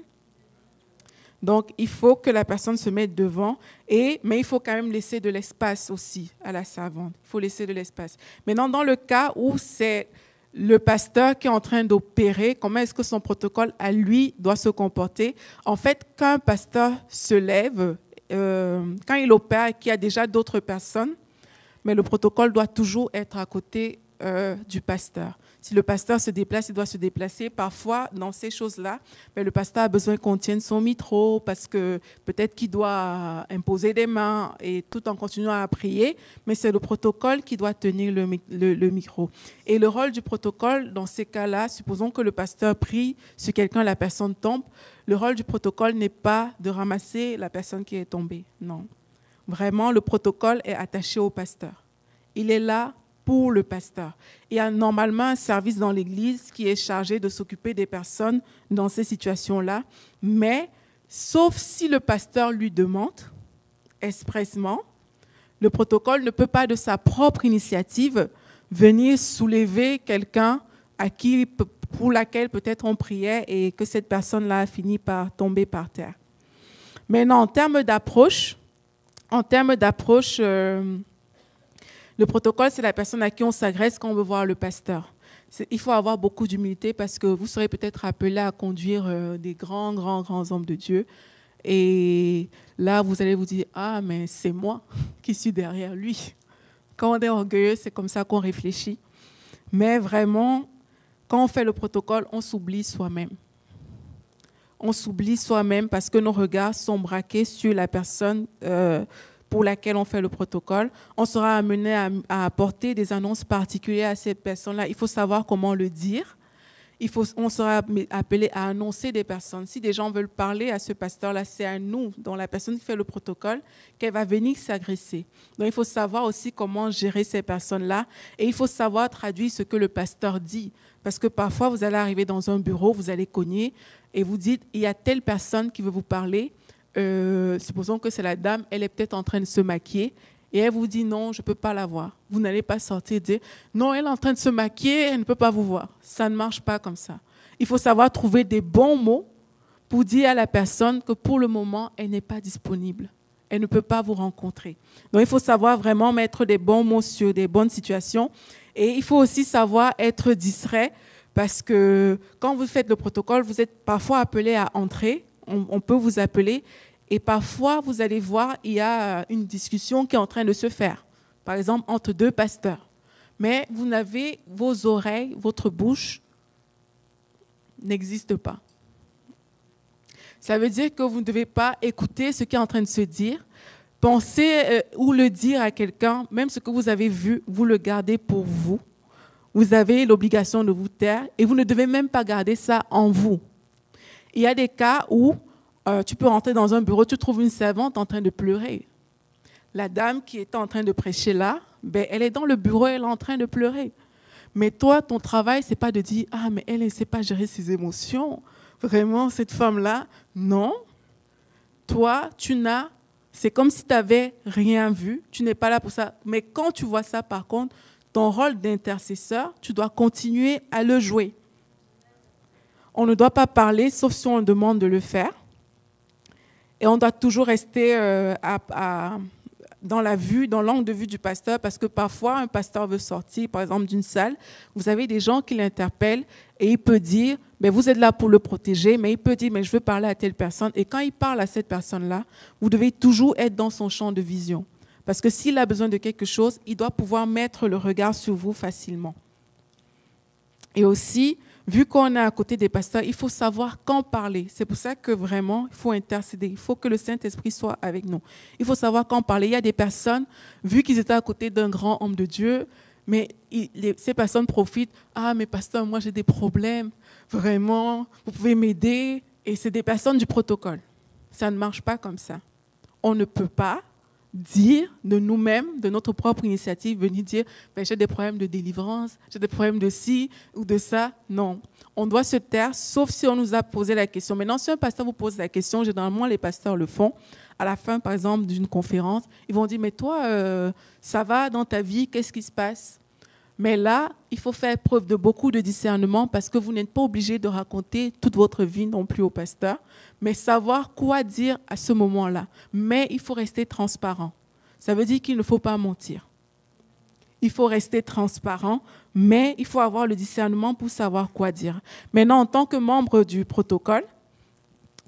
Donc, il faut que la personne se mette devant, mais il faut quand même laisser de l'espace aussi à la servante. Il faut laisser de l'espace. Maintenant, dans le cas où c'est le pasteur qui est en train d'opérer, comment est-ce que son protocole à lui doit se comporter? En fait, quand un pasteur se lève, quand il opère et qu'il y a déjà d'autres personnes, mais le protocole doit toujours être à côté du pasteur. Si le pasteur se déplace, il doit se déplacer. Parfois, dans ces choses-là, le pasteur a besoin qu'on tienne son micro parce que peut-être qu'il doit imposer des mains et tout en continuant à prier, mais c'est le protocole qui doit tenir le micro. Et le rôle du protocole, dans ces cas-là, supposons que le pasteur prie sur quelqu'un, la personne tombe, le rôle du protocole n'est pas de ramasser la personne qui est tombée, non. Vraiment, le protocole est attaché au pasteur. Il est là pour le pasteur. Il y a normalement un service dans l'Église qui est chargé de s'occuper des personnes dans ces situations-là, mais sauf si le pasteur lui demande expressément, le protocole ne peut pas de sa propre initiative venir soulever quelqu'un pour laquelle peut-être on priait et que cette personne-là a fini par tomber par terre. Maintenant, en termes d'approche, le protocole, c'est la personne à qui on s'adresse quand on veut voir le pasteur. Il faut avoir beaucoup d'humilité parce que vous serez peut-être appelé à conduire des grands hommes de Dieu. Et là, vous allez vous dire, ah, mais c'est moi qui suis derrière lui. Quand on est orgueilleux, c'est comme ça qu'on réfléchit. Mais vraiment, quand on fait le protocole, on s'oublie soi-même. On s'oublie soi-même parce que nos regards sont braqués sur la personne pour laquelle on fait le protocole. On sera amené à apporter des annonces particulières à cette personne-là. Il faut savoir comment le dire. On sera appelé à annoncer des personnes. Si des gens veulent parler à ce pasteur-là, c'est à nous, dont la personne qui fait le protocole, qu'elle va venir s'agresser. Donc, il faut savoir aussi comment gérer ces personnes-là et il faut savoir traduire ce que le pasteur dit. Parce que parfois, vous allez arriver dans un bureau, vous allez cogner et vous dites, il y a telle personne qui veut vous parler. Supposons que c'est la dame, elle est peut-être en train de se maquiller et elle vous dit non, je ne peux pas la voir. Vous n'allez pas sortir et dire non, elle est en train de se maquiller, elle ne peut pas vous voir. Ça ne marche pas comme ça. Il faut savoir trouver des bons mots pour dire à la personne que pour le moment, elle n'est pas disponible. Elle ne peut pas vous rencontrer. Donc, il faut savoir vraiment mettre des bons mots sur des bonnes situations et il faut aussi savoir être distrait parce que quand vous faites le protocole, vous êtes parfois appelé à entrer. On peut vous appeler et parfois, vous allez voir, il y a une discussion qui est en train de se faire, par exemple, entre deux pasteurs. Mais vous n'avez, vos oreilles, votre bouche n'existe pas. Ça veut dire que vous ne devez pas écouter ce qui est en train de se dire, penser ou le dire à quelqu'un, même ce que vous avez vu, vous le gardez pour vous. Vous avez l'obligation de vous taire et vous ne devez même pas garder ça en vous. Il y a des cas où tu peux rentrer dans un bureau, tu trouves une servante en train de pleurer. La dame qui est en train de prêcher là, elle est dans le bureau, elle est en train de pleurer. Mais toi, ton travail, ce n'est pas de dire « Ah, mais elle ne sait pas gérer ses émotions. Vraiment, cette femme-là. » Non. Toi, c'est comme si tu n'avais rien vu. Tu n'es pas là pour ça. Mais quand tu vois ça, par contre, ton rôle d'intercesseur, tu dois continuer à le jouer. On ne doit pas parler, sauf si on demande de le faire. Et on doit toujours rester dans l'angle de vue du pasteur, parce que parfois, un pasteur veut sortir, par exemple, d'une salle. Vous avez des gens qui l'interpellent et il peut dire, vous êtes là pour le protéger, mais il peut dire, je veux parler à telle personne. Et quand il parle à cette personne-là, vous devez toujours être dans son champ de vision. Parce que s'il a besoin de quelque chose, il doit pouvoir mettre le regard sur vous facilement. Et aussi, vu qu'on est à côté des pasteurs, il faut savoir quand parler. C'est pour ça que vraiment, il faut intercéder. Il faut que le Saint-Esprit soit avec nous. Il faut savoir quand parler. Il y a des personnes, vu qu'ils étaient à côté d'un grand homme de Dieu, Mais ces personnes profitent. Ah, mais pasteur, moi j'ai des problèmes. Vraiment, vous pouvez m'aider. Et c'est des personnes du protocole. Ça ne marche pas comme ça. On ne peut pas dire de nous-mêmes, de notre propre initiative, venir dire ben, j'ai des problèmes de délivrance, j'ai des problèmes de ci ou de ça. Non. On doit se taire, sauf si on nous a posé la question. Maintenant, si un pasteur vous pose la question, généralement les pasteurs le font, à la fin, par exemple, d'une conférence, ils vont dire, mais toi, ça va dans ta vie, qu'est-ce qui se passe? Mais là, il faut faire preuve de beaucoup de discernement parce que vous n'êtes pas obligé de raconter toute votre vie non plus au pasteur, mais savoir quoi dire à ce moment-là. Mais il faut rester transparent. Ça veut dire qu'il ne faut pas mentir. Il faut rester transparent, mais il faut avoir le discernement pour savoir quoi dire. Maintenant, en tant que membre du protocole,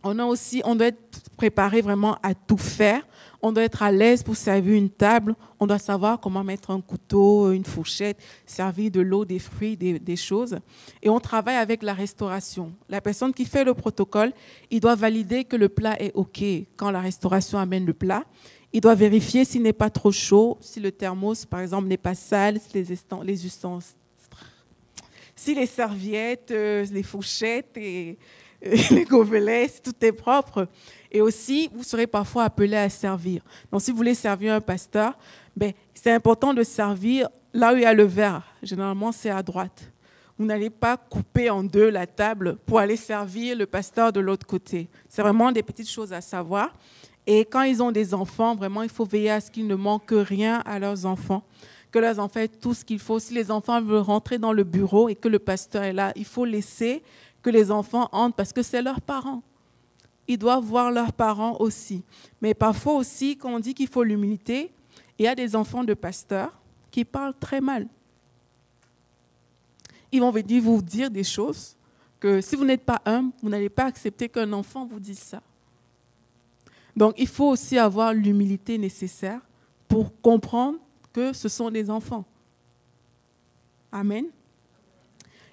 on doit être préparé vraiment à tout faire. On doit être à l'aise pour servir une table. On doit savoir comment mettre un couteau, une fourchette, servir de l'eau, des fruits, des choses. Et on travaille avec la restauration. La personne qui fait le protocole, il doit valider que le plat est OK quand la restauration amène le plat. Il doit vérifier s'il n'est pas trop chaud, si le thermos, par exemple, n'est pas sale, si les serviettes, les fourchettes et les gobelets, si tout est propre. Et aussi, vous serez parfois appelé à servir. Donc, si vous voulez servir un pasteur, c'est important de servir là où il y a le verre. Généralement, c'est à droite. Vous n'allez pas couper en deux la table pour aller servir le pasteur de l'autre côté. C'est vraiment des petites choses à savoir. Et quand ils ont des enfants, vraiment, il faut veiller à ce qu'il ne manque rien à leurs enfants, que leurs enfants aient tout ce qu'il faut. Si les enfants veulent rentrer dans le bureau et que le pasteur est là, il faut laisser que les enfants entrent parce que c'est leurs parents. Ils doivent voir leurs parents aussi. Mais parfois aussi, quand on dit qu'il faut l'humilité, il y a des enfants de pasteurs qui parlent très mal. Ils vont venir vous dire des choses que si vous n'êtes pas humble, vous n'allez pas accepter qu'un enfant vous dise ça. Donc, il faut aussi avoir l'humilité nécessaire pour comprendre que ce sont des enfants. Amen.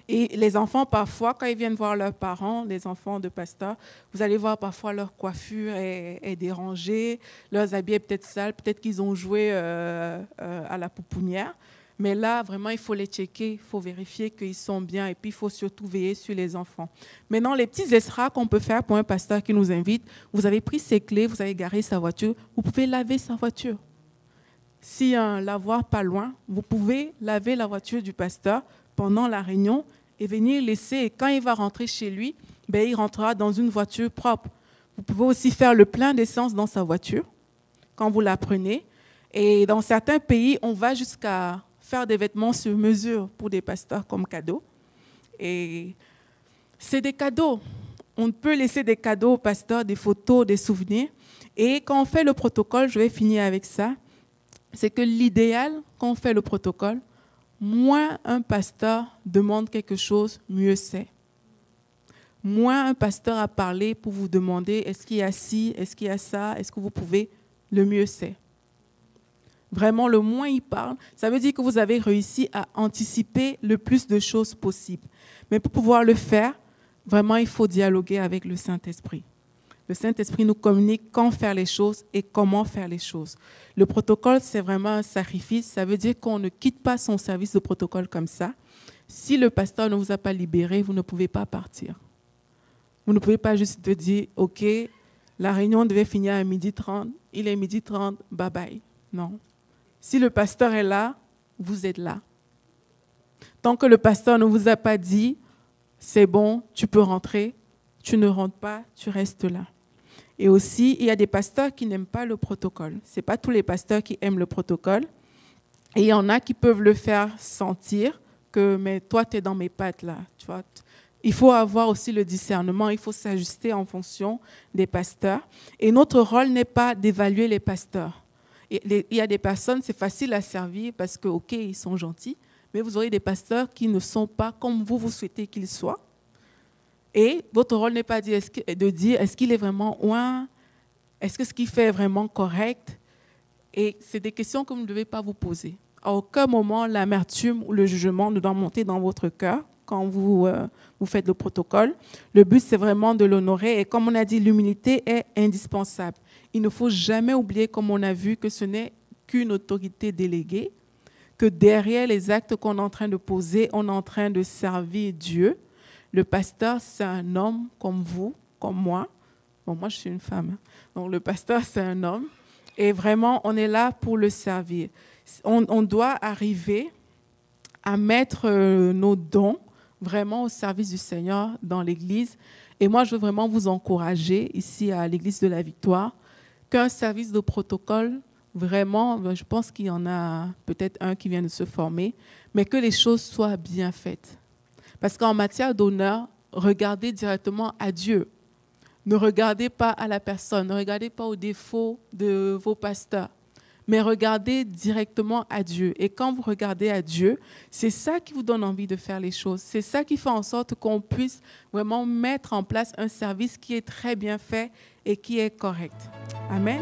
Et les enfants, parfois, quand ils viennent voir leurs parents, les enfants de pasteurs, vous allez voir parfois leur coiffure est dérangée, leurs habits sont peut-être sales, peut-être qu'ils ont joué à la pouponnière. Mais là, vraiment, il faut les checker, il faut vérifier qu'ils sont bien et puis il faut surtout veiller sur les enfants. Maintenant, les petits extras qu'on peut faire pour un pasteur qui nous invite, vous avez pris ses clés, vous avez garé sa voiture, vous pouvez laver sa voiture. S'il y a un lavoir pas loin, vous pouvez laver la voiture du pasteur pendant la réunion et venir laisser. Et quand il va rentrer chez lui, il rentrera dans une voiture propre. Vous pouvez aussi faire le plein d'essence dans sa voiture quand vous la prenez. Et dans certains pays, on va jusqu'à faire des vêtements sur mesure pour des pasteurs comme cadeau. Et c'est des cadeaux. On peut laisser des cadeaux aux pasteurs, des photos, des souvenirs. Et quand on fait le protocole, je vais finir avec ça, c'est que l'idéal, quand on fait le protocole, moins un pasteur demande quelque chose, mieux c'est. Moins un pasteur a parlé pour vous demander est-ce qu'il y a ci, est-ce qu'il y a ça, est-ce que vous pouvez, le mieux c'est. Vraiment, le moins il parle, ça veut dire que vous avez réussi à anticiper le plus de choses possibles. Mais pour pouvoir le faire, vraiment, il faut dialoguer avec le Saint-Esprit. Le Saint-Esprit nous communique quand faire les choses et comment faire les choses. Le protocole, c'est vraiment un sacrifice. Ça veut dire qu'on ne quitte pas son service de protocole comme ça. Si le pasteur ne vous a pas libéré, vous ne pouvez pas partir. Vous ne pouvez pas juste dire, OK, la réunion devait finir à 12h30, il est 12h30, bye bye. Non. Si le pasteur est là, vous êtes là. Tant que le pasteur ne vous a pas dit, c'est bon, tu peux rentrer, tu ne rentres pas, tu restes là. Et aussi, il y a des pasteurs qui n'aiment pas le protocole. Ce n'est pas tous les pasteurs qui aiment le protocole. Et il y en a qui peuvent le faire sentir que, mais toi, tu es dans mes pattes là. Tu vois. Il faut avoir aussi le discernement, il faut s'ajuster en fonction des pasteurs. Et notre rôle n'est pas d'évaluer les pasteurs. Il y a des personnes, c'est facile à servir parce que, OK, ils sont gentils, mais vous aurez des pasteurs qui ne sont pas comme vous souhaitez qu'ils soient. Et votre rôle n'est pas de dire est-ce qu'il est vraiment loin, est-ce que ce qu'il fait est vraiment correct. Et c'est des questions que vous ne devez pas vous poser. À aucun moment, l'amertume ou le jugement ne doit monter dans votre cœur quand vous faites le protocole. Le but, c'est vraiment de l'honorer. Et comme on a dit, l'humilité est indispensable. Il ne faut jamais oublier, comme on a vu, que ce n'est qu'une autorité déléguée, que derrière les actes qu'on est en train de poser, on est en train de servir Dieu. Le pasteur, c'est un homme comme vous, comme moi. Bon, moi, je suis une femme. Donc, le pasteur, c'est un homme. Et vraiment, on est là pour le servir. On doit arriver à mettre nos dons vraiment au service du Seigneur dans l'Église. Et moi, je veux vraiment vous encourager ici à l'Église de la Victoire qu'un service de protocole, vraiment, je pense qu'il y en a peut-être un qui vient de se former, mais que les choses soient bien faites. Parce qu'en matière d'honneur, regardez directement à Dieu. Ne regardez pas à la personne, ne regardez pas aux défauts de vos pasteurs, mais regardez directement à Dieu. Et quand vous regardez à Dieu, c'est ça qui vous donne envie de faire les choses. C'est ça qui fait en sorte qu'on puisse vraiment mettre en place un service qui est très bien fait et qui est correct. Amen.